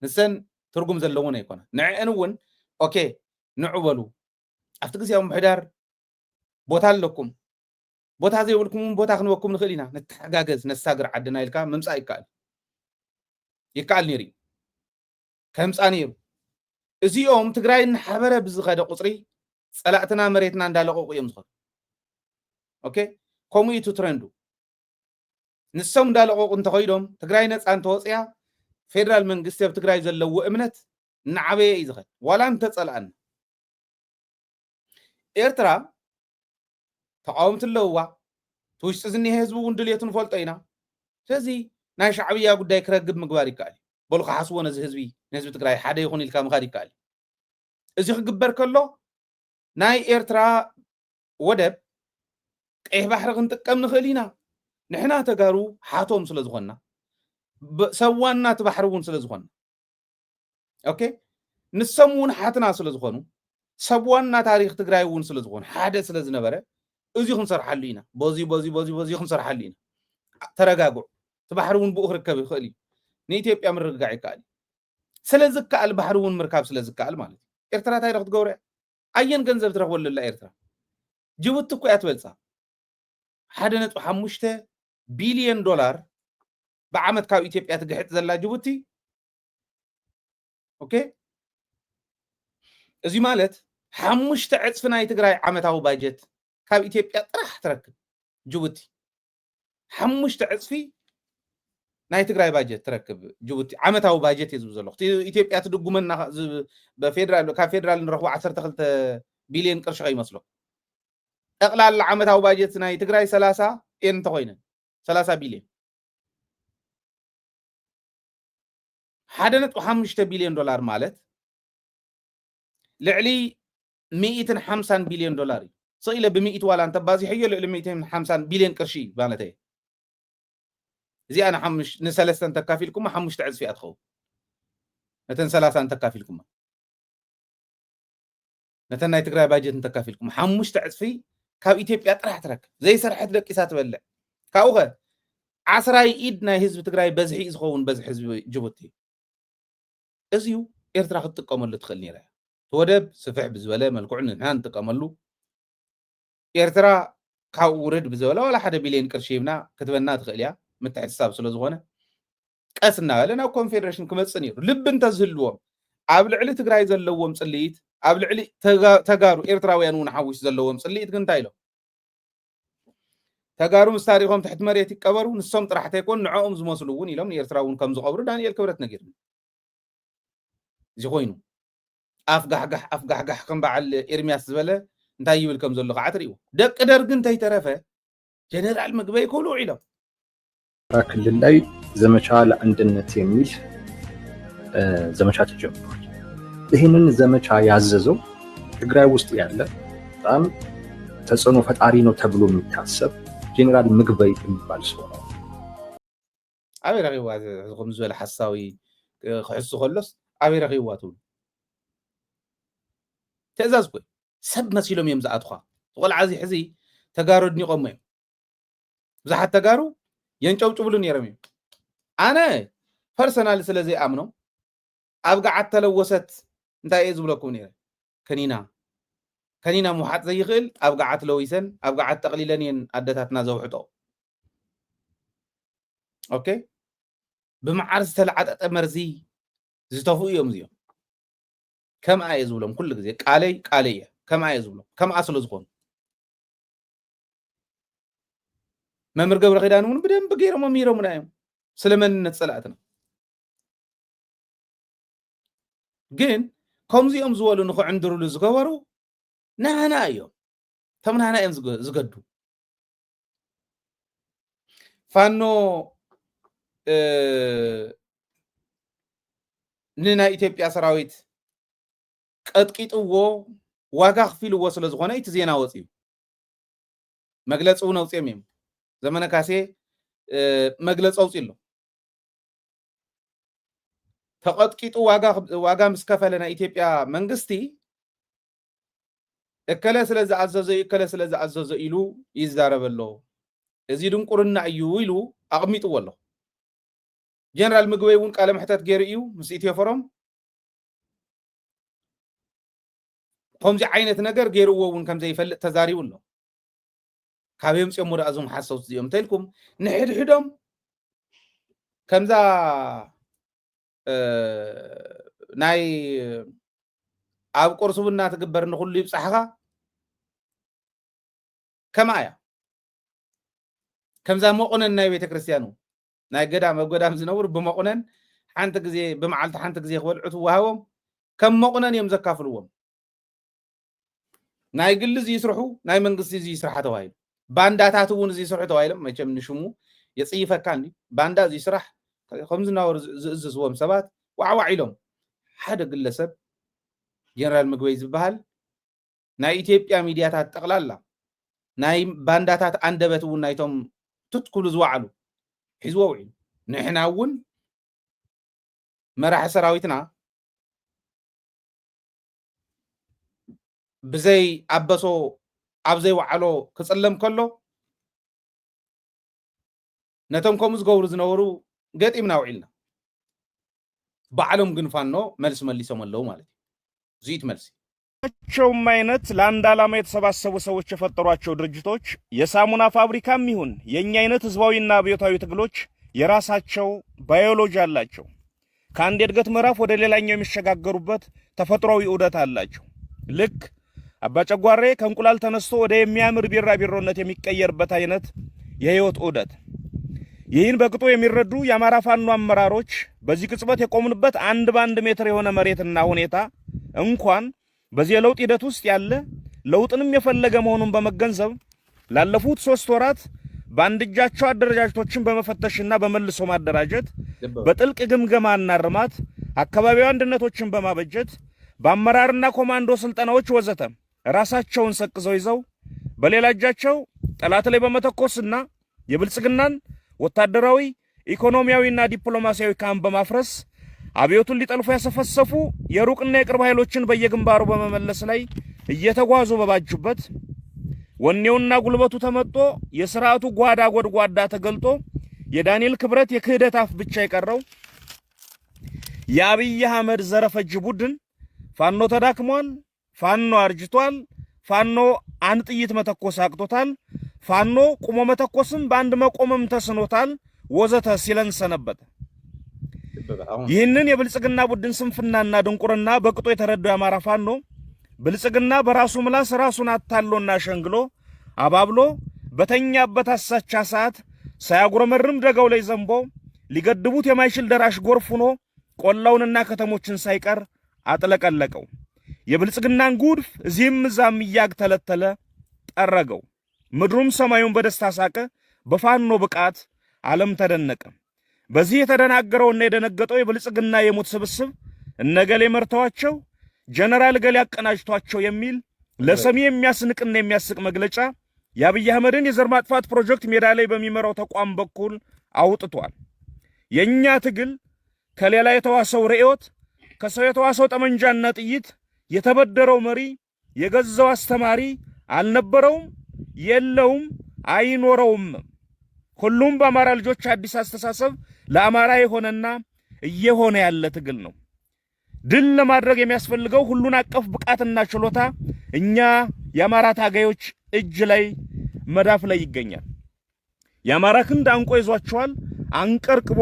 ንሰን ትርጉም ዘለዎን ኣይኮነ ንዕአን እውን ኦኬ ንዑ በሉ ኣብቲ ግዜያዊ ምሕዳር ቦታ ኣለኩም ቦታ ዘይብልኩም ቦታ ክንበኩም ንኽእል ኢና ነተሓጋገዝ ነሳግር ዓድና ኢልካ ምምፃእ ይከኣል ነይሩ ከምፃ ነይሩ እዚኦም ትግራይ ንሓበረ ብዝኸደ ቁፅሪ ፀላእትና መሬትና እንዳለቀቁ እዮም ዝኸዱ ኦኬ ከምኡ ኢቱ ትረንዱ ንሶም እንዳለቀቁ እንተኸይዶም ትግራይ ነፃ እንተወፅያ ፌደራል መንግስቲ ኣብ ትግራይ ዘለዎ እምነት ንዓበየ እዩ ዝኸድ ዋላ እንተፀላአና ኤርትራ ተቃወምቲ ኣለውዋ ትውሽጢ ዝኒሄ ህዝቢ እውን ድልየቱ ንፈልጦ ኢና ስለዚ ናይ ሻዕብያ ጉዳይ ክረግብ ምግባር ይከኣል በሉ ክሓስቦ ነዚ ህዝቢ ንህዝቢ ትግራይ ሓደ ይኹን ኢልካ ምኻድ ይከኣል እዚ ክግበር ከሎ ናይ ኤርትራ ወደብ ቀይሕ ባሕሪ ክንጥቀም ንኽእል ኢና ንሕና ተጋሩ ሓቶም ስለ ዝኾንና ሰዋና እቲ ባሕሪ እውን ስለ ዝኾንና ኦኬ ንሶም እውን ሓትና ስለ ዝኾኑ ሰብዋና ታሪክ ትግራይ እውን ስለ ዝኾኑ ሓደ ስለ ዝነበረ እዚ ክንሰርሓሉ ኢና በዚ ክንሰርሓሉ ኢና ተረጋግዑ እቲ ባሕሪ እውን ብኡ ክርከብ ይኽእል እዩ ንኢትዮጵያ ምርግጋዕ ይከኣል ስለዝከኣል ባሕሪ እውን ምርካብ ስለዝከኣል ማለት እዩ ኤርትራ እንታይ ዶ ክትገብሮ እያ ኣየን ገንዘብ ትረክበሉላ ኤርትራ ጅቡቲ እኮ እያ ትበልፃ 1.5 ቢልዮን ዶላር ብዓመት ካብ ኢትዮጵያ ትግሕጥ ዘላ ጅቡቲ ኦኬ እዚ ማለት 5 ዕፅፊ ናይ ትግራይ ዓመታዊ ባጀት ካብ ኢትዮጵያ ጥራሕ ትረክብ ጅቡቲ 5 ዕፅፊ ናይ ትግራይ ባጀት ትረክብ ጅቡቲ ዓመታዊ ባጀት እዩ ዘሎ ኢትዮጵያ ትድጉመና በፌደራል ካብ ፌደራል ንረኽቦ 12 ቢልዮን ቅርሺ ይመስሎ ጠቅላላ ዓመታዊ ባጀት ናይ ትግራይ 30 እንተኮይነ 30 ቢልዮን 1.5 ቢልዮን ዶላር ማለት ልዕሊ 150 ቢልዮን ዶላር እዩ ስኢለ ብ100 ዋላ እንተባዚሕዮ ልዕሊ 150 ቢልዮን ቅርሺ ማለት እዩ እዚ ኣነ ንሰለስተ እንተካፊልኩም 5 ዕፅፊ እያ ትኸውን ነተን 30 እንተካፊልኩም ነተን ናይ ትግራይ ባጀት እንተካፊልኩም 5 ዕፅፊ ካብ ኢትዮጵያ ጥራሕ ትረክብ ዘይሰርሐት ደቂሳ ትበልዕ ካብኡ ኸ 10 ኢድ ናይ ህዝቢ ትግራይ በዝሒ ዝኸውን በዝሒ ህዝቢ ጅቡቲ እዚዩ ኤርትራ ክትጥቀመሉ ትኽእል ነይራ ተወደብ ስፍሕ ብዝበለ መልክዑ ንሕና ንጥቀመሉ ኤርትራ ካብ ውርድ ብዝበለ ዋላ 1 ቢልዮን ቅርሺ ሂብና ክትበና ትኽእል እያ ምትሕስሳብ ስለ ዝኾነ ቀስ እናበለ ናብ ኮንፌደሬሽን ክመፅእ ነይሩ ልቢ እንተዝህልዎም ኣብ ልዕሊ ትግራይ ዘለዎም ፅልኢት ኣብ ልዕሊ ተጋሩ ኤርትራውያን እውን ሓዊሽ ዘለዎም ፅልኢት ግን እንታይ ኢሎም ተጋሩ ምስ ታሪኾም ትሕቲ መሬት ይቀበሩ ንሶም ጥራሕቲ ኣይኮን ንዕኦም ዝመስሉ እውን ኢሎም ንኤርትራ እውን ከም ዝቐብሩ ዳንኤል ክብረት ነጊርኒ እዚ ኮይኑ ኣፍ ጋሕጋሕ ከም በዓል ኤርምያስ ዝበለ እንታይ ይብል ከም ዘሎ ከዓ ትሪእዎ ደቂ ደርጊ እንተይተረፈ ጀነራል ምግበይ ክብልዑ ኢሎም ክልል ላይ ዘመቻ ለአንድነት የሚል ዘመቻ ተጀምሯል። ይህንን ዘመቻ ያዘዘው ትግራይ ውስጥ ያለ በጣም ተጽዕኖ ፈጣሪ ነው ተብሎ የሚታሰብ ጀነራል ምግበይ የሚባል ሰው ነው። ኣበይ ረኺብዋ ዝኹም ዝበለ ሓሳዊ ክሕሱ ከሎስ ኣበይ ረኺብዋ ትብሉ ትእዛዝ ኮይ ሰብ መሲሎም እዮም ዝኣትኻ ቆልዓ እዚ ሕዚ ተጋሩ ድኒቆም እዮም ብዙሓት ተጋሩ የንጨውጭብሉ ነይሮም እዮም ኣነ ፐርሰናል ስለዚ ኣምኖ ኣብ ገዓት ተለወሰት እንታይ እዩ ዝብለኩም ነይረ ከኒና ምውሓጥ ዘይኽእል ኣብ ገዓት ለዊሰን ኣብ ገዓት ተቕሊለን እየን ኣደታትና ዘውሕጦ ኦኬ ብመዓር ዝተለዓጠጠ መርዚ ዝተፍኡ እዮም እዚኦም ከምኣ እየ ዝብሎም ኩሉ ግዜ ቃለይ እየ ከምኣ እየ ዝብሎም ከምኣ ስለ ዝኾኑ መምህር ገብረ ኪዳን እውን ብደንብ ገይሮም ኣሚሮምና እዮም ስለ መንነት ፀላእትና ግን ከምዚኦም ዝበሉ ንክዕንድርሉ ዝገበሩ ናና እዮም ተምናና እዮም ዝገዱ ፋኖ ንናይ ኢትዮጵያ ሰራዊት ቀጥቂጥዎ ዋጋ ክፊልዎ ስለ ዝኾነ እቲ ዜና ወፂኡ መግለፂ እውን ኣውፅኦም እዮም ዘመነ ካሴ መግለፂ ኣውፂሎ ተቀጥቂጡ ዋጋ ምስ ከፈለ ናይ ኢትዮጵያ መንግስቲ እከለ ስለዚ ኣዘዘ ኢሉ ይዛረብ ኣሎ እዚ ድንቁርና እዩ ኢሉ ኣቕሚጥዎ ኣሎ ጀነራል ምግበይ እውን ቃለ መሕተት ገይሩ እዩ ምስ ኢትዮ ፎረም ከምዚ ዓይነት ነገር ገይርዎ እውን ከም ዘይፈልጥ ተዛሪቡ ኣሎ ካበዮም ጽዮም ወደ ኣዞም ሓሰውት እዚኦም ተልኩም ንሕድሕዶም ከምዛ ናይ ኣብ ቁርሱብና ትግበር ንኹሉ ይብፃሕኻ ከማያ ከምዛ መቆነን ናይ ቤተ ክርስቲያኑ ናይ ገዳም ኣብ ገዳም ዝነብሩ ብመቆነን ሓንቲ ግዜ ብመዓልቲ ሓንቲ ግዜ ክበልዑ ትዋሃቦም ከም መቆነን እዮም ዘካፍልዎም ናይ ግል እዚ ይስርሑ ናይ መንግስቲ እዚ ይስርሓ ተባሂሉ ባንዳታት እውን እዚ ይስርሑ ተባሂሎም መቸም ንሽሙ የጽይፈካ እንዲ ባንዳ እዚ ይስራሕ ከምዚ ናወር ዝእዝዝዎም ሰባት ዋዕዋዕ ኢሎም ሓደ ግለሰብ ጀነራል ምግበይ ዝበሃል ናይ ኢትዮጵያ ሚድያታት ጠቅላላ ናይ ባንዳታት አንደበት እውን ናይቶም ትትኩሉ ዝዋዕሉ ሒዝዎ ውዒሉ ንሕና እውን መራሒ ሰራዊትና ብዘይ ኣበሶ ኣብዘይ ዋዕሎ ክጽለም ከሎ ነቶም ከምኡ ዝገብሩ ዝነበሩ ገጢምና ውዒልና በዓሎም ግን ፋኖ መልስ መሊሶም አለው ማለት ነው ዚት መልስ ቸውም አይነት ለአንድ ዓላማ የተሰባሰቡ ሰዎች የፈጠሯቸው ድርጅቶች የሳሙና ፋብሪካም ይሁን የኛ አይነት ህዝባዊና አብዮታዊ ትግሎች የራሳቸው ባዮሎጂ አላቸው ከአንድ የእድገት ምዕራፍ ወደ ሌላኛው የሚሸጋገሩበት ተፈጥሯዊ ዑደት አላቸው ልክ አባጨጓሬ ከእንቁላል ተነስቶ ወደ የሚያምር ቢራቢሮነት የሚቀየርበት አይነት የህይወት ዑደት ይህን በቅጡ የሚረዱ የአማራ ፋኖ አመራሮች በዚህ ቅጽበት የቆሙንበት አንድ ባንድ ሜትር የሆነ መሬትና ሁኔታ እንኳን በዚህ የለውጥ ሂደት ውስጥ ያለ ለውጥንም የፈለገ መሆኑን በመገንዘብ ላለፉት 3 ወራት ባንድ እጃቸው አደረጃጀቶችን በመፈተሽና በመልሶ ማደራጀት በጥልቅ ግምገማና ርማት አካባቢው አንድነቶችን በማበጀት በአመራርና ኮማንዶ ስልጠናዎች ወዘተ ራሳቸውን ሰቅዘው ይዘው በሌላ እጃቸው ጠላት ላይ በመተኮስና የብልጽግናን ወታደራዊ ኢኮኖሚያዊና ዲፕሎማሲያዊ ካምፕ በማፍረስ አብዮቱን ሊጠልፉ ያሰፈሰፉ የሩቅና የቅርብ ኃይሎችን በየግንባሩ በመመለስ ላይ እየተጓዙ በባጁበት ወኔውና ጉልበቱ ተመጦ የሥርዓቱ ጓዳ ጎድጓዳ ተገልጦ የዳንኤል ክብረት የክህደት አፍ ብቻ የቀረው የአብይ አህመድ ዘረፈጅ ቡድን ፋኖ ተዳክሟል ፋኖ አርጅቷል ፋኖ አንድ ጥይት መተኮስ አቅቶታል ፋኖ ቁሞ መተኮስም በአንድ መቆምም ተስኖታል ወዘተ ሲለን ሰነበተ ይህንን የብልጽግና ቡድን ስንፍናና ድንቁርና በቅጦ የተረዳው የአማራ ፋኖ ብልጽግና በራሱ ምላስ ራሱን አታሎና ሸንግሎ አባብሎ በተኛበት አሳቻ ሰዓት ሳያጉረመርም ደጋው ላይ ዘንቦ ሊገድቡት የማይችል ደራሽ ጎርፍ ሆኖ ቆላውንና ከተሞችን ሳይቀር አጥለቀለቀው የብልጽግናን ጉድፍ እዚህም እዛም እያግተለተለ ጠረገው ምድሩም ሰማዩን በደስታ ሳቀ በፋኖ ብቃት ዓለም ተደነቀ በዚህ የተደናገረውና የደነገጠው የብልጽግና የሞት ስብስብ እነገሌ መርተዋቸው ጀነራል ገሌ ያቀናጅቷቸው የሚል ለሰሚ የሚያስንቅና የሚያስቅ መግለጫ የአብይ አህመድን የዘር ማጥፋት ፕሮጀክት ሜዳ ላይ በሚመራው ተቋም በኩል አውጥቷል የኛ ትግል ከሌላ የተዋሰው ርዕዮት ከሰው የተዋሰው ጠመንጃና ጥይት የተበደረው መሪ የገዛው አስተማሪ አልነበረውም የለውም አይኖረውም። ሁሉም በአማራ ልጆች አዲስ አስተሳሰብ ለአማራ የሆነና እየሆነ ያለ ትግል ነው። ድል ለማድረግ የሚያስፈልገው ሁሉን አቀፍ ብቃትና ችሎታ እኛ የአማራ ታጋዮች እጅ ላይ መዳፍ ላይ ይገኛል። የአማራ ክንድ አንቆ ይዟቸዋል፣ አንቀርቅቦ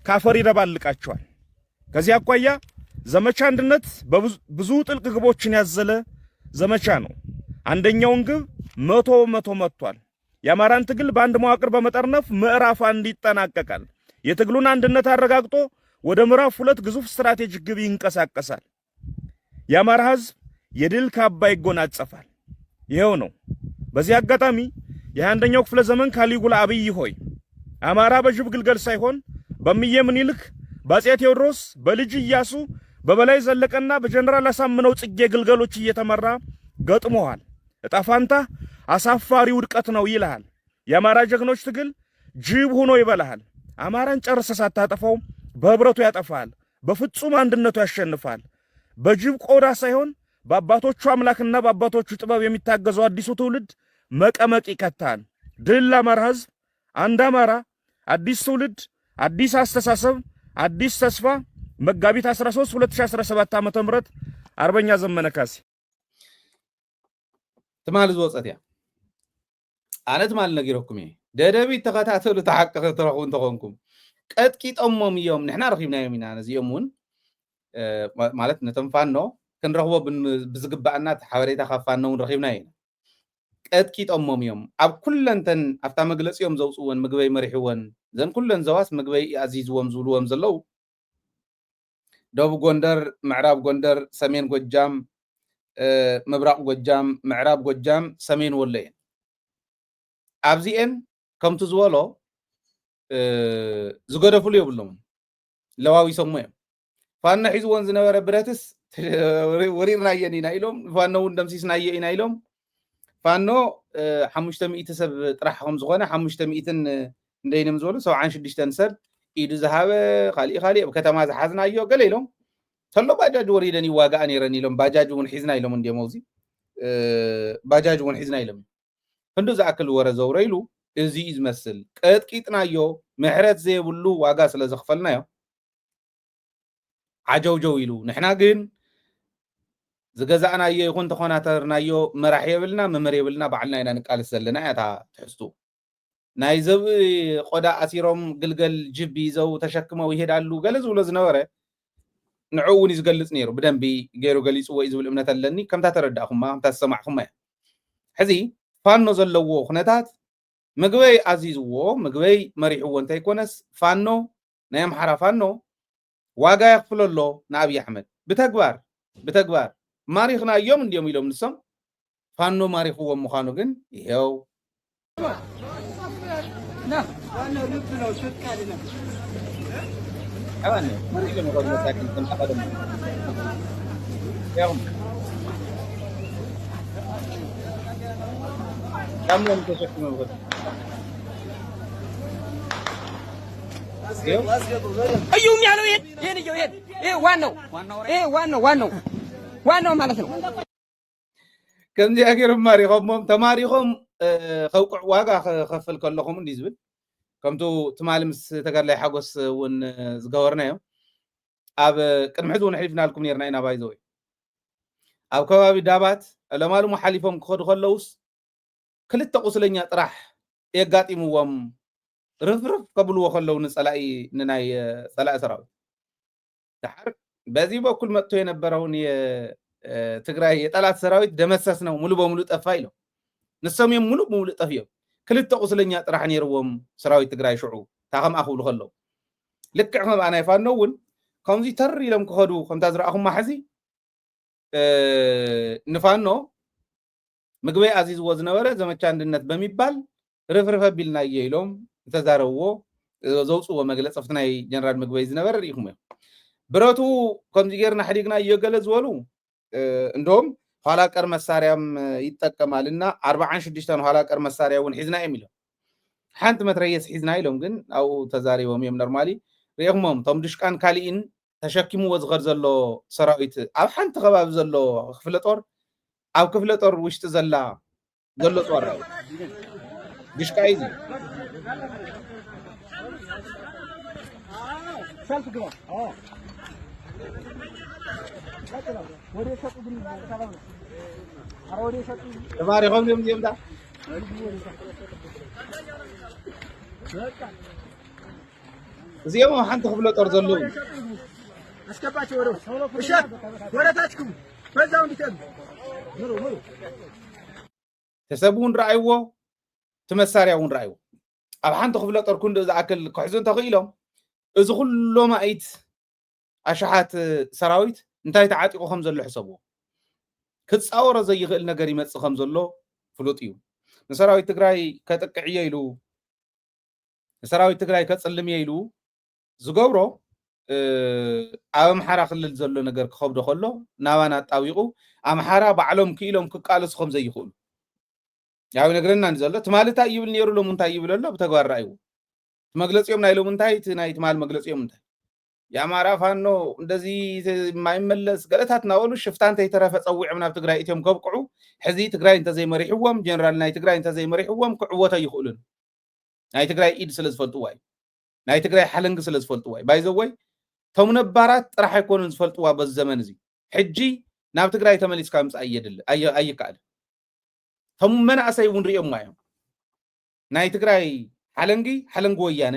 ካፈር ይደባልቃቸዋል። ከዚህ አኳያ ዘመቻ አንድነት ብዙ ጥልቅ ግቦችን ያዘለ ዘመቻ ነው። አንደኛውን ግብ 100% መጥቷል። የአማራን ትግል በአንድ መዋቅር በመጠርነፍ ምዕራፍ 1 ይጠናቀቃል። የትግሉን አንድነት አረጋግጦ ወደ ምዕራፍ 2 ግዙፍ ስትራቴጂክ ግብ ይንቀሳቀሳል። የአማራ ህዝብ የድል ካባ ይጎናጸፋል። ይሄው ነው። በዚህ አጋጣሚ የ21ኛው ክፍለ ዘመን ካሊጉላ አብይ ሆይ አማራ በጅብ ግልገል ሳይሆን በእምዬ ምኒልክ፣ በአፄ ቴዎድሮስ፣ በልጅ ኢያሱ፣ በበላይ ዘለቀና በጀነራል አሳምነው ጽጌ ግልገሎች እየተመራ ገጥሞሃል። እጣ ፋንታ አሳፋሪ ውድቀት ነው ይልሃል። የአማራ ጀግኖች ትግል ጅብ ሆኖ ይበላሃል። አማራን ጨርሰ ሳታጠፋው በህብረቱ ያጠፋል፣ በፍጹም አንድነቱ ያሸንፋል። በጅብ ቆዳ ሳይሆን በአባቶቹ አምላክና በአባቶቹ ጥበብ የሚታገዘው አዲሱ ትውልድ መቀመቅ ይከታል። ድል ለአማራ ህዝብ፣ አንድ አማራ፣ አዲስ ትውልድ፣ አዲስ አስተሳሰብ፣ አዲስ ተስፋ። መጋቢት 13 2017 ዓ.ም አርበኛ ዘመነ ካሴ ትማል ዝወፀት እያ ኣነ ትማል ነጊረኩም እየ ደደቢት ተኸታተሉ ተሓቂ ክትረኽቡ እንተኾንኩም ቀጥቂጦሞም እዮም ንሕና ረኺብናዮም ኢና ነዚኦም እውን ማለት ነቶም ፋኖ ክንረኽቦ ብዝግባአና ሓበሬታ ካብ ፋኖ እውን ረኺብና ኢና ቀጥቂጦሞም እዮም ኣብ ኩለንተን ኣብታ መግለፂኦም ዘውፅዎን ምግበይ መሪሕዎን ዘን ኩለን ዘዋስ ምግበይ ኣዚዝዎም ዝብልዎም ዘለው ደቡብ ጎንደር፣ ምዕራብ ጎንደር፣ ሰሜን ጎጃም፣ ምብራቅ ጎጃም፣ ምዕራብ ጎጃም፣ ሰሜን ወሎ እየን። ኣብዚአን ከምቲ ዝበሎ ዝገደፍሉ የብሎም ለዋዊሶሞ እዮም። ፋኖ ሒዝዎን ዝነበረ ብረትስ ወሪርናየን ኢና ኢሎም ፋኖ እውን ደምሲስናየ ኢና ኢሎም ፋኖ 500 ሰብ ጥራሕ ከም ዝኾነ 500 እንደይንም ዝበሉ 76 ሰብ ኢዱ ዝሃበ ካሊእ ኣብ ከተማ ዝሓዝናዮ ገለ ኢሎም ተሎ ባጃጅ ወሪደን ይዋጋኣ ነይረን ኢሎም ባጃጅ እውን ሒዝና ኢሎም እንደ መውዚ ባጃጅ እውን ሒዝና ኢሎም ክንዱ ዝኣክል ወረ ዘውረ ኢሉ እዚ እዩ ዝመስል ቀጥቂጥናዮ ምሕረት ዘይብሉ ዋጋ ስለ ዘኽፈልናዮ ዓጀውጀው ኢሉ ንሕና ግን ዝገዛእናዮ ይኹን ተኾናተርናዮ መራሕ የብልና መመር የብልና ባዕልና ኢና ንቃልስ ዘለና እያ እታ ትሕዝቱ ናይ ዘብ ቆዳ ኣሲሮም ግልገል ጅብ ይዘው ተሸክመው ይሄዳሉ ገለ ዝብሎ ዝነበረ ንዑ እውን ይዝገልጽ ነይሩ ብደንቢ ገይሩ ገሊፅዎ እዩ ዝብል እምነት ኣለኒ ከምታ ተረዳእኹማ ከምታ ዝሰማዕኹማ እያ ሕዚ ፋኖ ዘለዎ ኩነታት ምግበይ ኣዚዝዎ ምግበይ መሪሕዎ እንተይኮነስ ፋኖ ናይ ኣምሓራ ፋኖ ዋጋ የኽፍሎ ኣሎ ንኣብይ ኣሕመድ ብተግባር ማሪኽና እዮም እንዲዮም ኢሎም ንሶም ፋኖ ማሪኽዎም ምዃኑ ግን ይሄው እዩም ያለው ይሄን ይሄ ዋናው ማለት ነው። ከምዚ ኣገይሮም ማሪኾሞም ተማሪኾም ከውቁዕ ዋጋ ክኸፍል ከለኹም እንዲ ዝብል ከምቱ ትማሊ ምስ ተጋድላይ ሓጎስ እውን ዝገበርናዮ ኣብ ቅድሚ ሕዚ እውን ሕሊፍናልኩም ነርና ኢና ባይዘወይ ኣብ ከባቢ ዳባት ለማሉሙ ሓሊፎም ክኸዱ ከለውስ ክልተ ቁስለኛ ጥራሕ የጋጢምዎም ርፍርፍ ከብልዎ ከለው ንፀላኢ ንናይ ፀላኢ ሰራዊት ድሓር በዚህ በኩል መጥቶ የነበረውን የትግራይ የጠላት ሰራዊት ደመሰስ ነው ሙሉ በሙሉ ጠፋ ኢሎም ንሶም እዮም ሙሉ በሙሉ ጠፍዮም ክልተ ቁስለኛ ጥራሕ ነይርዎም ሰራዊት ትግራይ ሽዑ ታኸም ኣኽብሉ ከለው ልክዕ ከም ኣናይ ፋኖ እውን ከምዚ ተር ኢሎም ክኸዱ ከምታ ዝረኣኹማ ሕዚ ንፋኖ ምግበይ ኣዚዝዎ ዝነበረ ዘመቻ አንድነት በሚባል ርፍርፍ ኣቢልና እየ ኢሎም ዝተዛረብዎ ዘውፅዎ መግለፂ ኣብቲ ናይ ጀነራል ምግበይ ዝነበረ ርኢኹም እዮም ብረቱ ከምዚ ጌርና ሕዲግና እዮ ገለ ዝበሉ እንደውም ኋላ ቀር መሳርያም ይጠቀማልና 46 ኋላ ቀር መሳርያ እውን ሒዝና እዮም ኢሎም ሓንቲ መትረየስ ሒዝና ኢሎም ግን ኣብኡ ተዛሪቦም እዮም ኖርማሊ ርኢኹሞም ቶም ድሽቃን ካሊእን ተሸኪምዎ ዝኸድ ዘሎ ሰራዊት ኣብ ሓንቲ ከባቢ ዘሎ ክፍለ ጦር ኣብ ክፍለ ጦር ውሽጢ ዘላ ዘሎ ጽዋራ ግሽቃይዚ ሰልፍ ግባ ተማሪኹም እዮም እዚኦም ዳ እዚኦም ሓንቲ ክፍለ ጦር ዘለዉ አስገባቸው ወደ እሸት ወረታችኩም በዛው እንዲተም ምሩ ተሰቡን ረአይዎ ተመሳሪያውን ረአይዎ ኣብ ሓንቲ ክፍለ ጦር ክንዶ ዝኣክል ክሕዙን ተኽኢሎም እዚ ኩሉ ማኢት ኣሽሓት ሰራዊት እንታይ ተዓጢቑ ከም ዘሎ ሕሰብዎ ክፃወሮ ዘይኽእል ነገር ይመጽእ ከም ዘሎ ፍሉጥ እዩ ንሰራዊት ትግራይ ከጥቅዕየ ኢሉ ንሰራዊት ትግራይ ከጽልምየ ኢሉ ዝገብሮ ኣብ ኣምሓራ ክልል ዘሎ ነገር ክኸብዶ ከሎ ናባና ጣዊቑ ኣምሓራ ባዕሎም ክኢሎም ክቃለሱ ከም ዘይኽእሉ ያው ነገርና ንዘሎ ትማልታ ይብል ነይሩ ሎም እንታይ ይብል ኣሎ ብተግባር ረአይዎ መግለጽዮም ናይ ሎም እንታይ ናይ ትማል መግለጽዮም እንታይ የአማራ ፋኖ እንደዚህ የማይመለስ ገለታት ናወሉ ሽፍታን ተይተረፈ ጸዊዕም ናብ ትግራይ እትዮም ከብቅዑ ሕዚ ትግራይ እንተ ዘይመሪሕዎም ጀነራል ናይ ትግራይ እንተ ዘይመሪሕዎም ክዕወተ ይኽእሉን ናይ ትግራይ ኢድ ስለ ዝፈልጥዋ እዩ ናይ ትግራይ ሓለንጊ ስለ ዝፈልጥዋ እዩ ባይዘወይ ቶም ነባራት ጥራሕ ኣይኮኑን ዝፈልጥዋ በዚ ዘመን እዚ ሕጂ ናብ ትግራይ ተመሊስካ ምጽእ ኣይከኣል ቶም መናእሰይ እውን ሪኦም እዮም ናይ ትግራይ ሓለንጊ ወያነ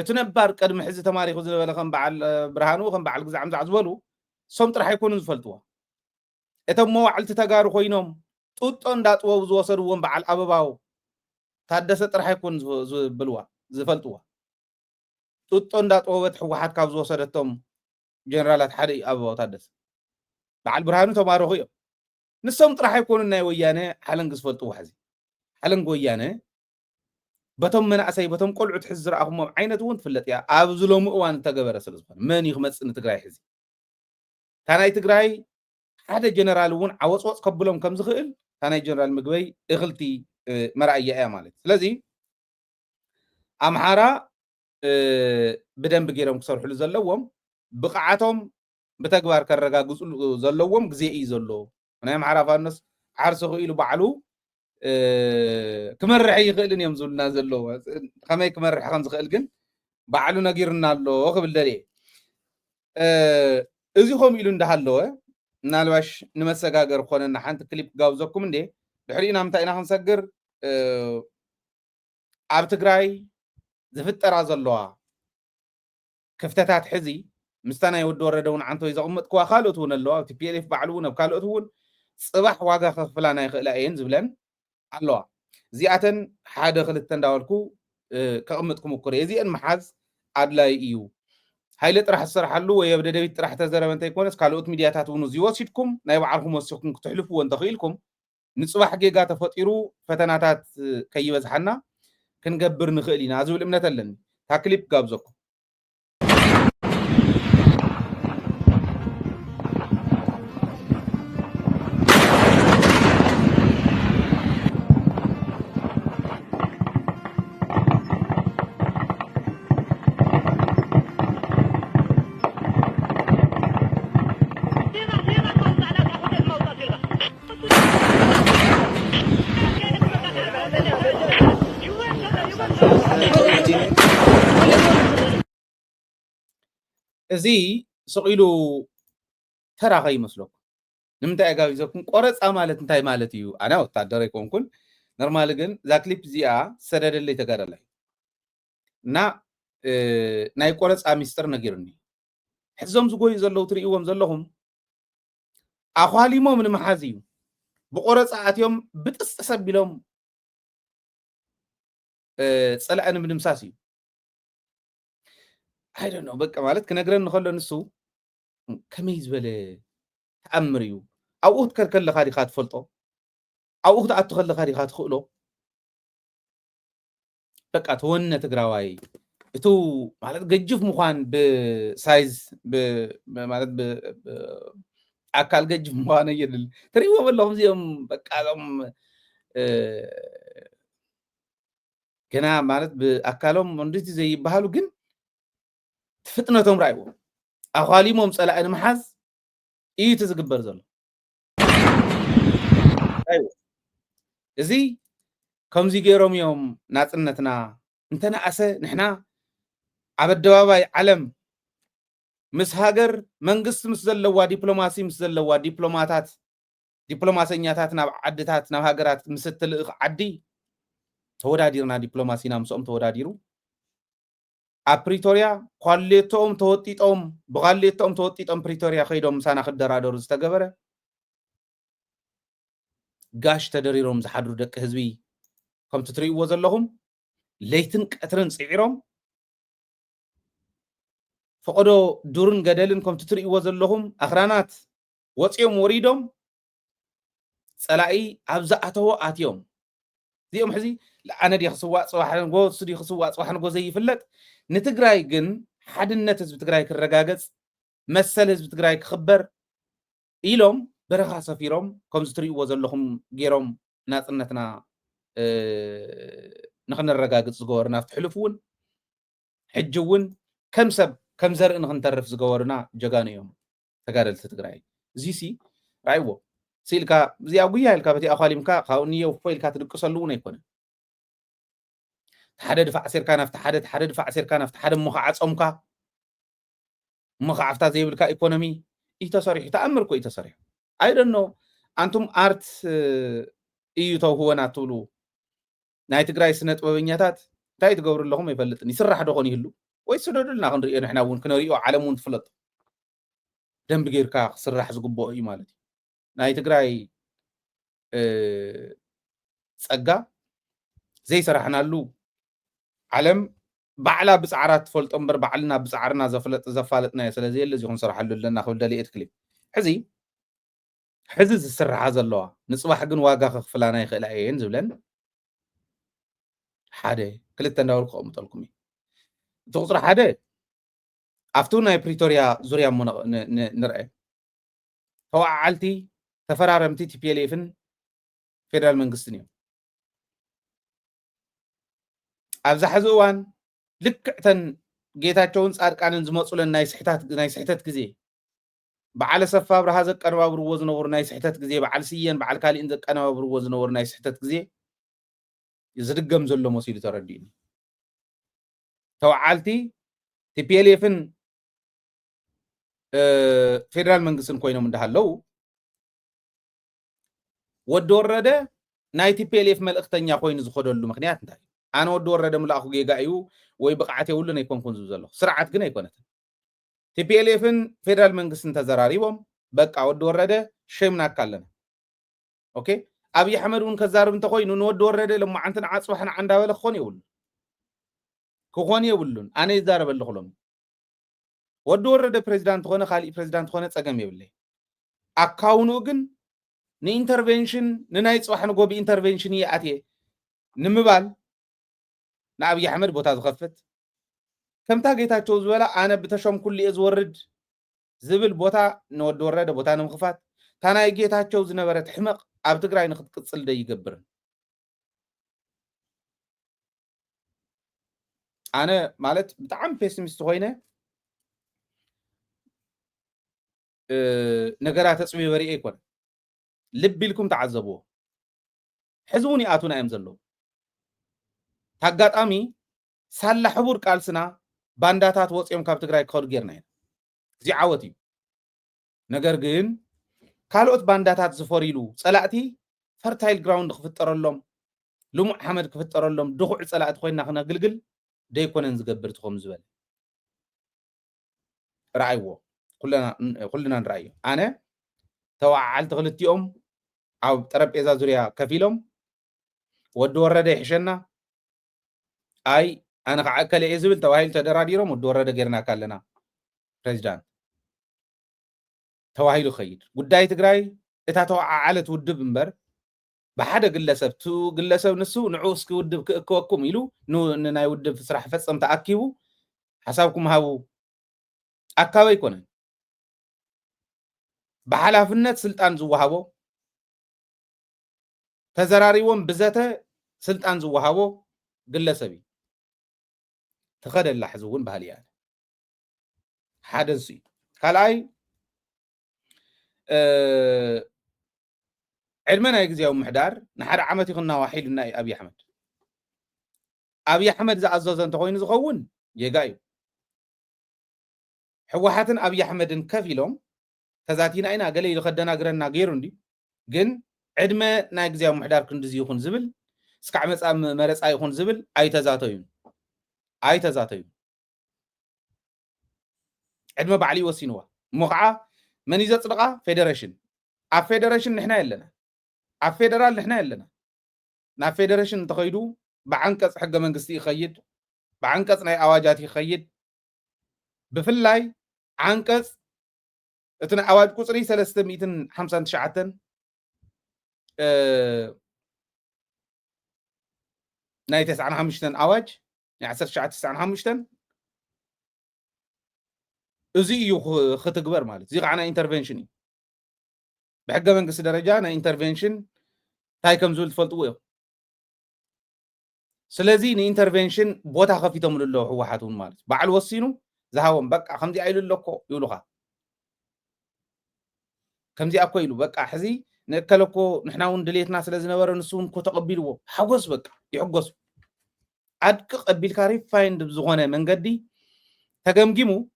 እቲ ነባር ቀድሚ ሕዚ ተማሪኹ ዝነበረ ከም በዓል ብርሃኑ ከም በዓል ግዛዕ ምዛዕ ዝበሉ ሶም ጥራሕ ኣይኮኑን ዝፈልጥዋ እቶም መዋዕልቲ ተጋሩ ኮይኖም ጡጦ እንዳጥወው ዝወሰድዎም በዓል ኣበባው ታደሰ ጥራሕ ኣይኮኑን ዝፈልጥዋ ጡጦ እንዳጥወበት ሕወሓት ካብ ዝወሰደቶም ጀነራላት ሓደ ኣበባው ታደሰ በዓል ብርሃኑ ተማሪኹ እዮም ንሶም ጥራሕ ኣይኮኑን ናይ ወያነ ሓለንጊ ዝፈልጥዋ ሕዚ ሓለንጊ ወያነ በቶም መናእሰይ በቶም ቆልዑት ሕዚ ዝረኣኹሞም ዓይነት እውን ትፍለጥ እያ ኣብ ዝሎሙ እዋን ተገበረ ስለ ዝኾነ መን ይኽመጽእ ንትግራይ ሕዚ እታ ናይ ትግራይ ሓደ ጀነራል እውን ዓወፅወፅ ከብሎም ከም ዝኽእል እታ ናይ ጀነራል ምግበይ እኽልቲ መርኣያ እያ ማለት ስለዚ ኣምሓራ ብደንቢ ገይሮም ክሰርሕሉ ዘለዎም ብቕዓቶም ብተግባር ከረጋግፅሉ ዘለዎም ግዜ እዩ ዘሎ ናይ ኣምሓራ ፋኖስ ዓርሲ ክኢሉ ባዕሉ ክመርሕ ይኽእልን እዮም ዝብልና ዘለዎ ከመይ ክመርሕ ከም ዝኽእል ግን ባዕሉ ነጊርና ኣሎ ክብል ደልየ እዚ ከምኡ ኢሉ እንዳሃለወ ምናልባሽ ንመሰጋገር ኮነና ሓንቲ ክሊፕ ጋብዘኩም እንዴ ድሕሪና ምንታይ ኢና ክንሰግር ኣብ ትግራይ ዝፍጠራ ዘለዋ ክፍተታት ሕዚ ምስታ ናይ ወዲ ወረደ እውን ዓንቶ ዘቕመጥክዋ ካልኦት እውን ኣለዋ ኣብ ቲፒኤልኤፍ ባዕሉ እውን ኣብ ካልኦት እውን ፅባሕ ዋጋ ከኽፍላና ይኽእላ እየን ዝብለን ኣለዋ እዚኣተን ሓደ ክልተ እንዳበልኩ ከቕምጥ ክምኩር እየ እዚአን መሓዝ ኣድላይ እዩ ሃይለ ጥራሕ ዝስራሓሉ ወይ ኣብ ደደቢት ጥራሕ ተዘረበ እንተይኮነስ ካልኦት ሚድያታት እውን እዚ ወሲድኩም ናይ ባዕልኩም ወሲኽኩም ክትሕልፍዎ እንተኽኢልኩም ንፅባሕ ጌጋ ተፈጢሩ ፈተናታት ከይበዝሓና ክንገብር ንኽእል ኢና ዝብል እምነት ኣለኒ እታ ክሊፕ ጋብዘኩም እዚ ስቂሉ ተራኸ ይመስለኩም ንምንታይ ጋቢዘኩም ቆረፃ ማለት እንታይ ማለት እዩ ኣነ ወታደር ኣይኮንኩን ኖርማሊ ግን እዛ ክሊፕ እዚኣ ሰደደለይ ተጋደላ እና ናይ ቆረፃ ሚስጥር ነጊሩኒ ሕዞም ዝጎዩ ዘለዉ ትርእይዎም ዘለኹም ኣኳሊሞም ንምሓዝ እዩ ብቆረፃ ኣትዮም ብጥስ ተሰቢሎም ፀላእ ንምድምሳስ እዩ I don't know በቃ ማለት ክነግረን ንኸሎ ንሱ ከመይ ዝበለ ተኣምር እዩ ኣብኡ ክትከልከለካ ዲኻ ትፈልጦ ኣብኡ ክትኣቱ ከለካ ዲኻ ትኽእሎ በቃ ተወነ ትግራዋይ እቱ ማለት ገጅፍ ምዃን ብሳይዝ ማለት ብኣካል ገጅፍ ምዃን የድል ትርእይዎም ኣለኹም እዚኦም በቃ እዞም ገና ማለት ብኣካሎም እንዴት ዘይበሃሉ ግን ፍጥነቶም ራእይዎ ኣኳሊሞም ፀላእ ንምሓዝ እዩ ዝግበር ዘሎ إزي كم زي جيروم يوم ناتنتنا انتنا أسا نحنا عبد دواباي علم مس هاجر منقص مسزلوا دبلوماسي مسزلوا دبلوماسيات ناب عدتات ناب هاجرات مستل عدي توداديرنا دبلوماسينا مسوم توداديرو بريتوريا قاليتهم توتيتهم بغاليتهم توتيتهم بريتوريا خيدهم سانا خدرادور استغبره ጋሽ ተደሪሮም ዝሓድሩ ደቂ ህዝቢ ከምቲ ትርእይዎ ዘለኹም ለይትን ቀትርን ፅዒሮም ፈቆዶ ዱርን ገደልን ከምቲ ትርእይዎ ዘለኹም ኣኽራናት ወፂኦም ወሪዶም ፀላኢ ኣብ ዝኣተዎ ኣትዮም እዚኦም ሕዚ ኣነ ዲ ክስዋዕ ፅባሕ ንጎ ስዲ ክስዋዕ ፅባሕ ንጎ ዘይፍለጥ ንትግራይ ግን ሓድነት ህዝቢ ትግራይ ክረጋገፅ መሰል ህዝቢ ትግራይ ክኽበር ኢሎም በረኻ ሰፊሮም ከም ዝትርእይዎ ዘለኹም ገይሮም ናጽነትና ንኽንረጋግፅ ዝገበሩና ኣብቲ ሕልፍ እውን ሕጂ እውን ከም ሰብ ከም ዘርኢ ንኽንተርፍ ዝገበሩና ጀጋኑ እዮም ተጋደልቲ ትግራይ እዚሲ ራእይዎ ሲልካ እዚኣ ጉያ ኢልካ በቲ ኣኻሊምካ ካብኡ ንየው ኢልካ ትድቅሰሉ እውን ኣይኮነን ሓደ ድፋዕ ሴርካ ናፍቲ ሓደ ድፋዕ ሴርካ ናፍቲ ሓደ እሞ ከዓ ዓፆምካ እሞ ከዓ ኣብታ ዘይብልካ ኢኮኖሚ ኢተሰሪሑ ተኣምር ኮ ኢተሰሪሑ I don't know أنتم أرت إيوتو هو ناتولو نايت جراي سنة وبنياتات تايت جور لهم يفلتني سرح دخوني هلو ويسودو لنا خن رينا إحنا ون كنا ريو علمون فلت دم بغير كاخ سرح زقبو إيمالتي نايت جراي سأجا زي سرحنا له علم بعلا بسعرات فلت أمبر بعلنا بسعرنا زفلتنا يا سلازي اللي زي صرح له لنا خل دليل إتكلم حزي حزز السرعة زلوا نصبح جن واقع خفلانا يخلعين زبلن حدا كلت ندور قوم تلكمي تقصر حدا أفتونا بريتوريا زوريا نرأي هو عالتي تفرارمتي تي بي ال إفن فيدرال منقسطني أبزح زوان لكتن جيتا جونز أركان زموصلن نايس حتات كزي بعل سفاب رهازك أنا بروز نور نايس حتت جزية بعل سيان بعل كالي إنك أنا بروز نور نايس حتت جزية يزرق مزلو مصير تردين توعالتي تبيلي فن فيدرال منقسم كوينو من ده لو ودور رده ناي تبيلي في ملقتنيا كوين زخدو له مخنيات انتهي أنا ودور رده ملاقو جيجايو ويبقعتي أقول لنا يكون كنزو زلو سرعات جنا يكونت TPLFን ፌደራል መንግስትን ተዘራሪቦም በቃ ወድ ወረደ ሸምና ካለና ኦኬ አብይ አህመድ ውን ከዛርብ እንተኮይኑ ወድ ወረደ ለማዓንተን ዓጽባህና አንዳበለ ኮን ይውሉን አነ ይዛረበል خሎም ወድ ወረደ ፕሬዝዳንት ሆነ ካሊ ፕሬዝዳንት ሆነ ጸገም ይብለይ አካውኑ ግን ንኢንተርቬንሽን ንናይ ጽባህ ንጎቢ ኢንተርቬንሽን ይአቴ ንምባል ንአብይ አህመድ ቦታ ዝኸፍት كم تاجيتاتشو زولا أنا بتشوم كل إزورد زبل بوتا نود ورد بوتا نمخفات تانا يجيتاتشو زنبرت حمق أبتقرأي نخد قصل ده يقبرن أنا مالت بتعم بيسمست خوينة نقرات تسوي بريء يكون لبي لكم تعذبوه حزبوني آتونا أمزلو تاقات أمي سال حبور قالسنا بانداتات وصيهم كاب تግራይ كود ጌርና እዚ ዓወት እዩ ነገር ግን ካልኦት ባንዳታት ዝፈሪሉ ጸላእቲ ፈርታይል ግራውንድ ክፍጠረሎም ልሙዕ ሓመድ ክፍጠረሎም ድኹዕ ጸላእቲ ኮይና ክነግልግል ደይኮነን ዝገብር ትኾም ዝበል ራእይዎ ኩልና ንራእዮ ኣነ ተዋዓልቲ ክልቲኦም ኣብ ጠረጴዛ ዙርያ ከፊሎም ወዲ ወረደ ይሕሸና ኣይ أنا كأكل إزبل تواهيل تدراديرهم ودورة جرنا كلنا بريزيدنت تواهيل خير وداي تجراي إتاتوا على تودب مبر بحدا قلسب تو قلسب نسو نعوس كودب كوكم يلو نو ناي ودب في صراحة فصم تأكيو حسابكم هاو أكاوي يكونن بحلا في النت سلطان زوهاو تزراريهم بزته سلطان زوهاو قلسبي تخد اللحظون بهاليان حدثي كلاي علمنا يجزيو محدار نحر عمتي خلنا واحد لنا أبي أحمد إذا عزز أنت خوين زخون يجايو حوحاتن أبي أحمد كفيلهم كذاتين أين قال لي خدنا قرنا غيرون دي جن عدما ناجزيو محدار كندزي يخون زبل سكعمس مرس أي يخون زبل أي تزاتيون عدما بعلي وسينوا مقعة من إذا صدقة فيدريشن فيدريشن نحنا لنا فيدرال نحنا لنا نا فيدريشن تخيدو بعنكس حق منقستي يخيد بعنكس ناي أواجات يخيد بفلاي عنكس اتنا أواج كسري 359 ناي 95 أواج يعني 1995 ازي ختكبر مالت زي قعنا انترفنشن بحق منقس درجة نا انترفنشن تاي كم زول تفلطوه سلازي ني انترفنشن بوتا خفيتهم لله هو حاتون مالت بعل وصينو زهاون بقى خمدي عيلو لكو يقولوها كمزي أكو يلو بقى حزي نكلكو نحنا وندليتنا سلازي نبر نسون كو تقبلوا حقص بقى يحقص عدك قبل كاري فايند بزغونه من قدي تجمجمو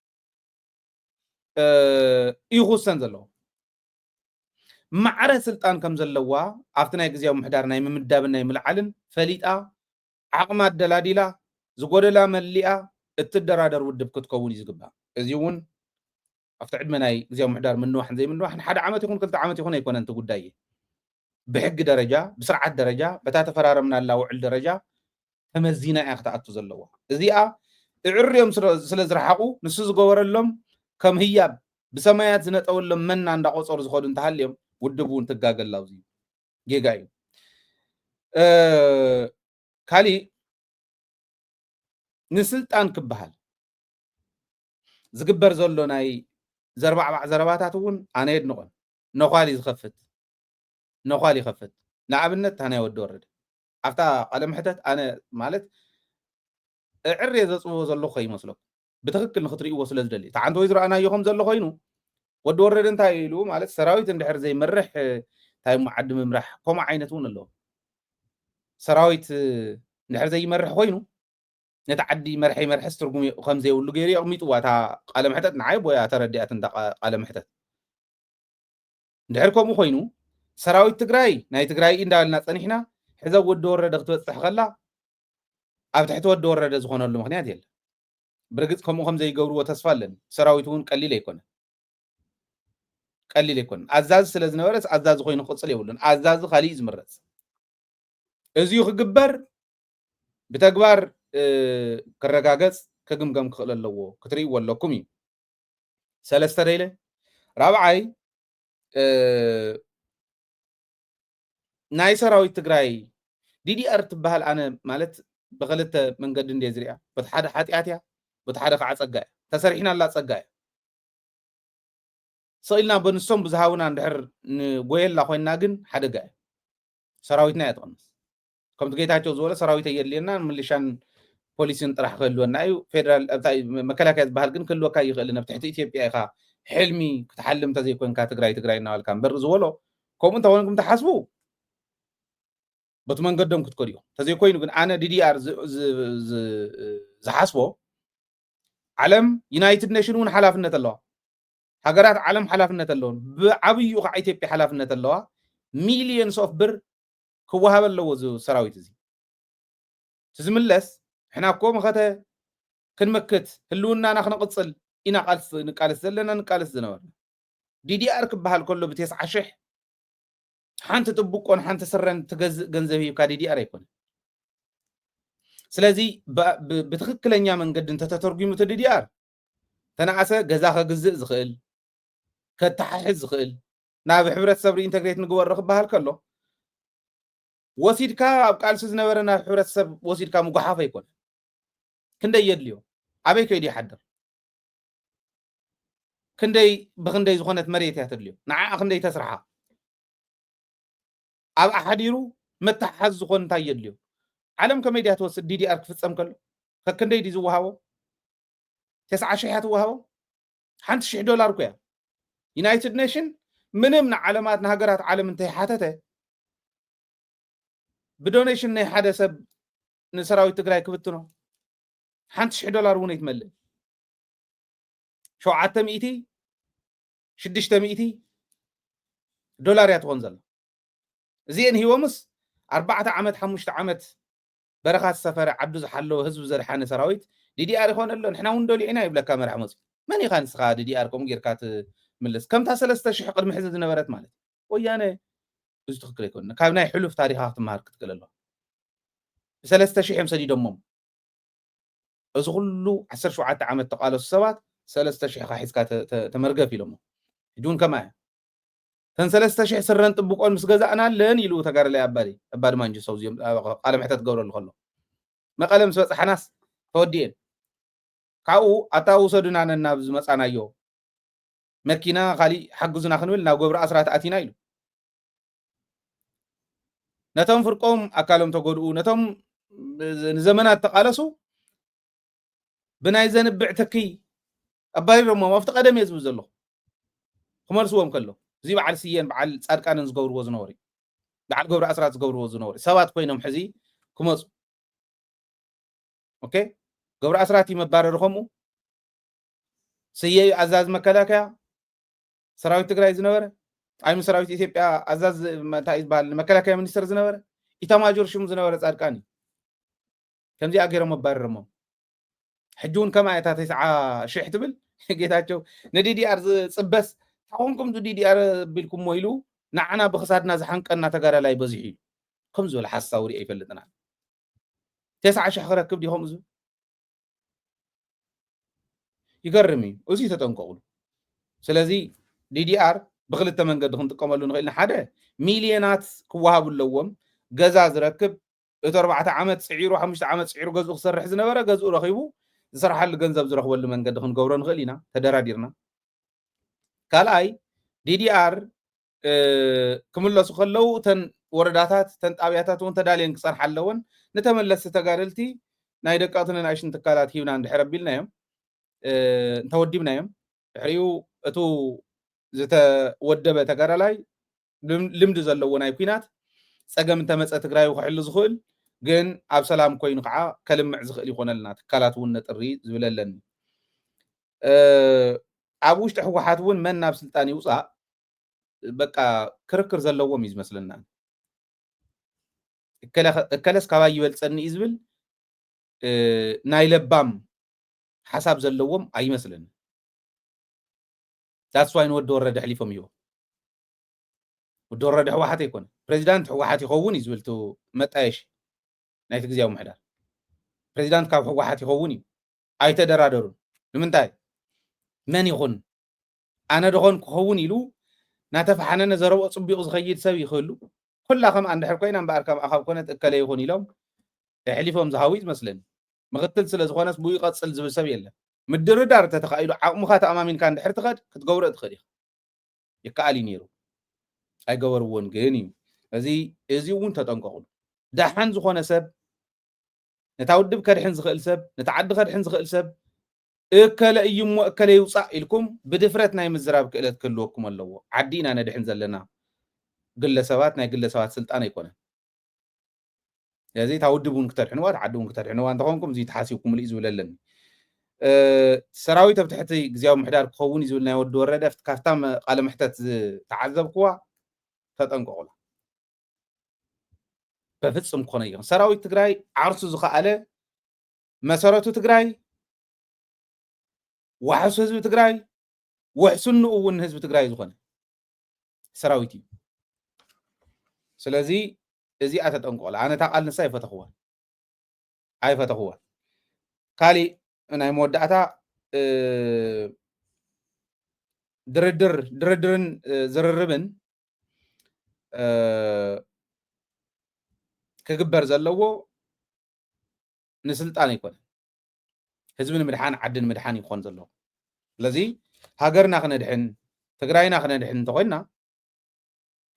يغوسن زلو معره سلطان كم زلوا افتنا غزياو محدارنا يممدابنا يملعلن فليطا عقمات دلاديلا زغودلا مليا اتدرادر ودب كتكون يزغبا ازيون افت عدمناي غزياو محدار منو حن زي منو حن حدا عامت يكون كلت عامت يكون يكون انت غداي بحق درجه بسرعه درجه بتا تفرارمنا الله وعل درجه تمزينا اخطاتو زلوا ازيا عريم سلازرحقو نسو زغورلهم كم هي بسمايات زنطولم من عند قصور زخود انتحليم ودبون تغاغلاو زي جيغاي كالي نسلطان كبحال زغبر زلو ناي زربع زرباتاتون انا يدنقن نخالي خفت نعبنت انا يود ورد افتا قلم حتت انا مالت عري زصو زلو خي مسلو بتخكل نخطريو وصل زدلي تعانتو يزرا انا يخم زلو خينو ود ورد انتاي يلو مالت سراويت اندحر زي مرح تاي معد ممرح كوما عينتون اللو سراويت اندحر زي مرح خينو نتعدي مرحي مرح استرغم خمزه يقولوا غيري اقميطوا تا قلم حتت نعيب ويا ترديات انت قلم حتت اندحركم خينو سراويت تግራይ ናይ ትግራይ እንዳልና ጸኒሕና ሕዛ ወድ ወረደ ክትበጽሕ ከላ ኣብ ትሕቲ ወድ ወረደ ዝኾነሉ ምክንያት የለ ብርግጽ ከም ዘይገብርዎ ተስፋ አለን ሰራዊቱን ቀሊል ኣይኮነ ኣዛዝ ስለ ዝነበረስ ኣዛዝ ኮይኑ ቅጽል ይውልን ኣዛዝ خالي ዝምረጽ እዚዩ ክግበር ብተግባር ክረጋገጽ ከግምገም ክኽእል ኣለዎ ክትሪእዎ ኣለኩም እዩ ሰለስተ ደይለ ራብዓይ ናይ ሰራዊት ትግራይ ዲዲአር ትበሃል ኣነ ማለት በኸለተ መንገድ እንደ ዝሪያ በተሓደ ሓጢኣትያ በተሓደ ከዓ ጸጋያ ተሰሪሕና ኣላ ጸጋያ ሰኢልና በንሶም ብዝሃውና እንድሕር ንጎየላ ኮይና ግን ሓደጋ ሰራዊትና ያጥቅንስ ከምቲ ጌታቸው ዝበለ ሰራዊት የድልየና ምልሻን ፖሊስን ጥራሕ ክህልወና እዩ ፌደራል መከላከያ ዝበሃል ግን ክህልወካ ይኽእል ኣብ ትሕቲ ኢትዮጵያ ኢኻ ሕልሚ ክትሓልም ተዘይኮንካ ትግራይ እናበልካ እምበር ዝበሎ ከምኡ እንተኮንኩም ተሓስቡ በቱ መንገዶም ክትከድዩ ተዘይኮይኑ ግን ኣነ ዲዲአር ዝሓስቦ ዓለም ዩናይትድ ኔሽን እውን ሓላፍነት ኣለዋ ሃገራት ዓለም ሓላፍነት ኣለዎን ብዓብዩ ከዓ ኢትዮጵያ ሓላፍነት ኣለዋ ሚሊየንስ ኦፍ ብር ክወሃብ ኣለዎ ሰራዊት እዚ ትዝምለስ ሕና እኮ መኸተ ክንመክት ህልውናና ክነቕፅል ኢና ንቃልስ ዘለና ንቃልስ ዝነበርና ዲዲአር ክበሃል ከሎ ብ90,000 ሓንቲ ጥቡቆን ሓንቲ ስረን ትገዝእ ገንዘብ ሂብካ ዲዲአር ኣይኮነ ስለዚ ብትክክለኛ መንገዲ እንተተተርጉሙ ዲዲአር ተናኣሰ ገዛ ከግዝእ ዝኽእል ከተሓሕዝ ዝኽእል ናብ ሕብረተሰብ ኢንተግሬት ንግበሮ ክበሃል ከሎ ወሲድካ ኣብ ቃልሲ ዝነበረ ናብ ሕብረተሰብ ወሲድካ ምጓሓፍ ኣይኮነ ክንደይ የድልዮ ኣበይ ከይዲ ይሓድር ክንደይ ብክንደይ ዝኾነት መሬት እያ ተድልዮ ንዓዓ ክንደይ ተስርሓ ኣብ ኣሓዲሩ መተሓሓዝ ዝኾን እንታይ የድልዮ ዓለም ከመይ ድያ ትወስድ ዲዲአር ክፍፀም ከሎ ከክንደይ ዲ ዝወሃቦ 90,000 ትወሃቦ $1,000 እኮ እያ ዩናይትድ ኔሽን ምንም ንዓለማት ንሃገራት ዓለም እንተይሓተተ بدونيشن ناي حدا سب نسراوي تግራይ كبتنو $1,000 ون يتملئ 700 $600 دولار يتكون زل زين هي ومس 4 عامات 5 عامات برخات سفر عبد زحلو حزب زرحان سراويت DDR يكون له نحنا وندولينا يبلا كاميرا حمص من يخان سخا DDR كم غيركات ملس كم تا 3000 قدم حزب نبرت مالت ويانا ብዙ ትክክል ይኮን ካብ ናይ ሕሉፍ ታሪኻት ማር ክትከለ ኣሎ 3000 مسدي ደሞም እዚ ሁሉ 17 ዓመት ተቃለሱ ሰባት 3000 ሒዝካ ተመርገፍ ኢሎም ይዱን ከማይ ተን 3000 ስረን ጥብቆን ምስ ገዛእናለን ኢሉ ተጋር ላይ አባዲ ማንጂ ሰው ዚም ቃለ ምሕተት ገብረሉ ከሎ መቀለም ስበጽሐናስ ተወዲን ካኡ አታው ሰዱና ነና ብዝ መጻናዮ መኪና ኻሊ ሓግዙና ክንብል ናብ ገብረ አስራት አቲና ኢሉ ነቶም ፍርቆም አካሎም ተጎድኡ ነቶም ዘመናት ተቃለሱ ብናይ ዘንብዕ ተኪ አባይሮም ማፍተ ቀደም የዝብ ዘሎ ከመልስዎም ከሎ እዚ በዓል ሲየን በዓል ጻድቃንን ዝገብርዎ ዝነበሩ በዓል ገብረ አስራት ዝገብርዎ ዝነበሩ ሰባት ኮይኖም ሕዚ ክመጹ ኦኬ ገብረ አስራት ይመባረር ኸሙ ስየ አዛዝ መከላከያ ሰራዊት ትግራይ ዝነበረ አይም ሰራዊት ኢትዮጵያ አዛዝ መታይዝ ባል መከላከያ ሚኒስትር ዝነበረ ኢታማጆር ሽም ዝነበረ ጻድቃኒ ከምዚ አገረ መባረርሞ ሕጁን ከማይታ 9,000 ትብል ጌታቸው ነዲዲአር ጽበስ ታውንኩም ዲዲአር ቢልኩም ሞይሉ ንዓና በخሳድና ዝሓንቀና ተጋራ ላይ በዚሕ ከም ዝብል ሓሳውሪ አይፈልጥና 9,000 ክረክብ ዲኹም ዙ ይገርሚ እዚ ተጠንቀቁ ስለዚ ዲዲአር بخلت መንገድ ክንጥቀመሉ ንኽእልና ሓደ ሚሊዮናት ክዋሃቡ ለዎም ገዛ ዝረክብ 4 ዓመት ጽዒሩ 5 ዓመት ጽዒሩ ገዝኡ ክሰርሕ ዝነበረ ገዝኡ ረኺቡ ዝሰርሓሉ ገንዘብ ዝረኽበሉ መንገድ ክንገብሮ ንኽእል ኢና ተደራዲርና ካልኣይ ዲዲአር ክምለሱ ከለው ተን ወረዳታት ተን ጣብያታት ወን ተዳልየን ክሰርሕ ኣለወን ነተመለስ ተጋደልቲ ናይ ደቃቱን ናይሽን ትካላት ሂብና እንድሕረቢልናዮም እንተወዲብናዮም ድሕሪኡ እቱ ዝተወደበ ተጋራ ላይ ልምድ ዘለዎ ናይ ኩናት ጸገም ተመጸ ትግራይ ክሕሉ ዝኽእል ግን ኣብ ሰላም ኮይኑ ከዓ ከልምዕ ዝኽእል ይኾነልና ትካላት እውን ነጥሪ ዝብለለን ኣብ ውሽጢ ሕወሓት እውን መን ናብ ስልጣን ይውፃእ በቃ ክርክር ዘለዎም ይዝመስለና እከለስ ካባይ ይበልጸኒ ይዝብል ናይ ለባም ሓሳብ ዘለዎም አይመስለኒ That's why نود ورد حليفهم يو ود ورد حوحات يكون بريزيدنت حوحات يخون يزولتو متايش نايت غزياو محدار بريزيدنت كاب حوحات يخوني اي تدرادرون لمنتاي من يخون انا دخون كخون يلو ناتفحنا زرو صبيق زخيد سب يخلو كلهم عند حركوين ام باركم اخاب كونت اكل يخون يلوم حليفهم زهاويز مثلا مغتل سلازخونس بو يقصل زب سب يله مدردار تتخيلوا عقمخات امامين كان دحر تخد كتغور تخدي يكالي نيرو اي غورون غني ازي ون تطنققوا دحن زخونه سب نتاودب كدحن زخيل سب نتعد كدحن زخيل سب اكل ايم اكل يوصا الكم بدفرت ناي مزراب كلت كلوكم اللو عدينا ندحن زلنا ግለሰባት ናይ ግለሰባት ስልጣን አይኮነ ያዚ ታውድቡን ከተርሕንዋት ዓዱን ከተርሕንዋን ተኾንኩም እዚ ተሓሲብኩም ልይ ዝብለለን ሰራዊት ኣብ ትሕቲ ግዝያዊ ምሕዳር ክኸውን ይዝብል ናይ ወዲ ወረደ ካፍታም ቃለ ምሕተት ተዓዘብክዋ ተጠንቀቁላ በፍጹም ኮነ ይኹን ሰራዊት ትግራይ ዓርሱ ዝኸኣለ መሰረቱ ትግራይ ወሕሱ ህዝቢ ትግራይ ወሕሱን እውን ህዝቢ ትግራይ ዝኾነ ሰራዊት እዩ ስለዚ እዚ ኣተጠንቀቁላ ኣነ ታቃል ንሳ ኣይፈተኽዋ ካሊ ናይ መወዳእታ ድርድርን ዝርርብን ክግበር ዘለዎ ንስልጣን ይኮነ ህዝብን ምድሓን ዓድን ምድሓን ይኾን ዘለዎ ስለዚ ሃገርና ክነድሕን ትግራይና ክነድሕን እንተኮይና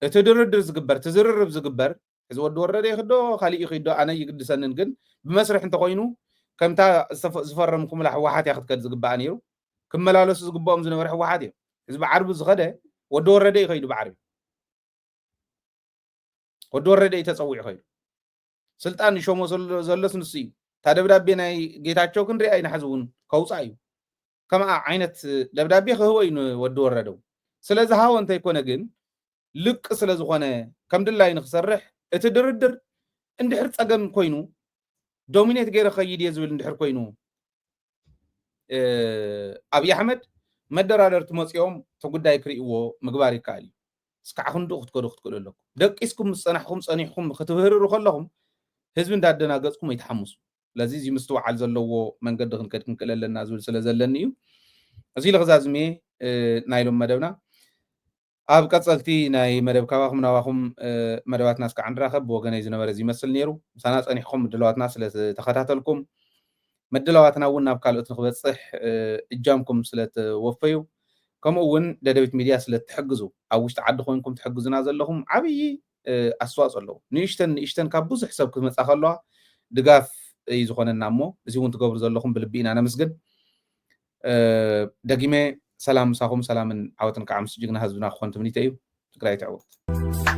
እቲ ድርድር ዝግበር ትዝርርብ ዝግበር እዚ ወዲ ወረደ ይኽዶ ካሊእ ይኽዶ ኣነ ይግድሰንን ግን ብመስርሕ እንተኮይኑ ከምታ ዝፈረምኩም ሕወሓት ያ ክትከድ ዝግባእ ነይሩ ክመላለሱ ዝግባኦም ዝነበረ ሕወሓት እዮም እዚ ብዓርቢ ዝኸደ ወዲ ወረደ ይኸይዱ ብዓርቢ ወዲ ወረደ ተፀዊዑ ይኸይዱ ስልጣን ይሾሞ ዘለስ ንሱ እዩ እታ ደብዳቤ ናይ ጌታቸው ክንሪኣ ኢና ሕዚ እውን ከውፃእ እዩ ከምኣ ዓይነት ደብዳቤ ክህቦ እዩ ንወዲ ወረደው ስለዝሃቦ እንተይኮነ ግን ልቅ ስለዝኾነ ከም ድላይ ንክሰርሕ እቲ ድርድር እንድሕር ፀገም ኮይኑ ዶሚኔት ገይረ ከይድ እየ ዝብል እንድሕር ኮይኑ ኣብይ ኣሕመድ መደራደርቲ መፂኦም እቲ ጉዳይ ክርእይዎ ምግባር ይከኣል እዩ እስካዕ ክንዱ ክትከዱ ክትክእሉ ኣለኩም ደቂስኩም ምስ ፀናሕኩም ፀኒሕኩም ክትብህርሩ ከለኹም ህዝቢ እንዳደናገፅኩም ኣይተሓምሱ ለዚ እዚ ምስትውዓል ዘለዎ መንገዲ ክንከድ ክንክእል ኣለና ዝብል ስለ ዘለኒ እዩ እዚ ልኽዛዝሜ ናይሎም መደብና ኣብ ቀፀልቲ ናይ መደብ ካባኹም ናባኹም መደባትና እስካዕ ንራኸብ ብወገነይ ዝነበረ ዝመስል ነይሩ ምሳና ፀኒሕኩም ምድለዋትና ስለተኸታተልኩም መድለዋትና እውን ናብ ካልኦት ንክበፅሕ እጃምኩም ስለተወፈዩ ከምኡ እውን ደደቢት ሚድያ ስለትሕግዙ ኣብ ውሽጢ ዓዲ ኮይንኩም ትሕግዙና ዘለኹም ዓብይ ኣስተዋፅኦ ኣለዎ ንእሽተን ካብ ብዙሕ ሰብ ክመፃ ከለዋ ድጋፍ እዩ ዝኾነና እሞ እዚ እውን ትገብሩ ዘለኹም ብልቢ ኢና ነመስግን ደጊመ ሰላም ምሳኹም ሰላምን ዓወትን ከዓ ምስ ጅግና ህዝብና ክኾን ትምኒተ እዩ ትግራይ ትዕወት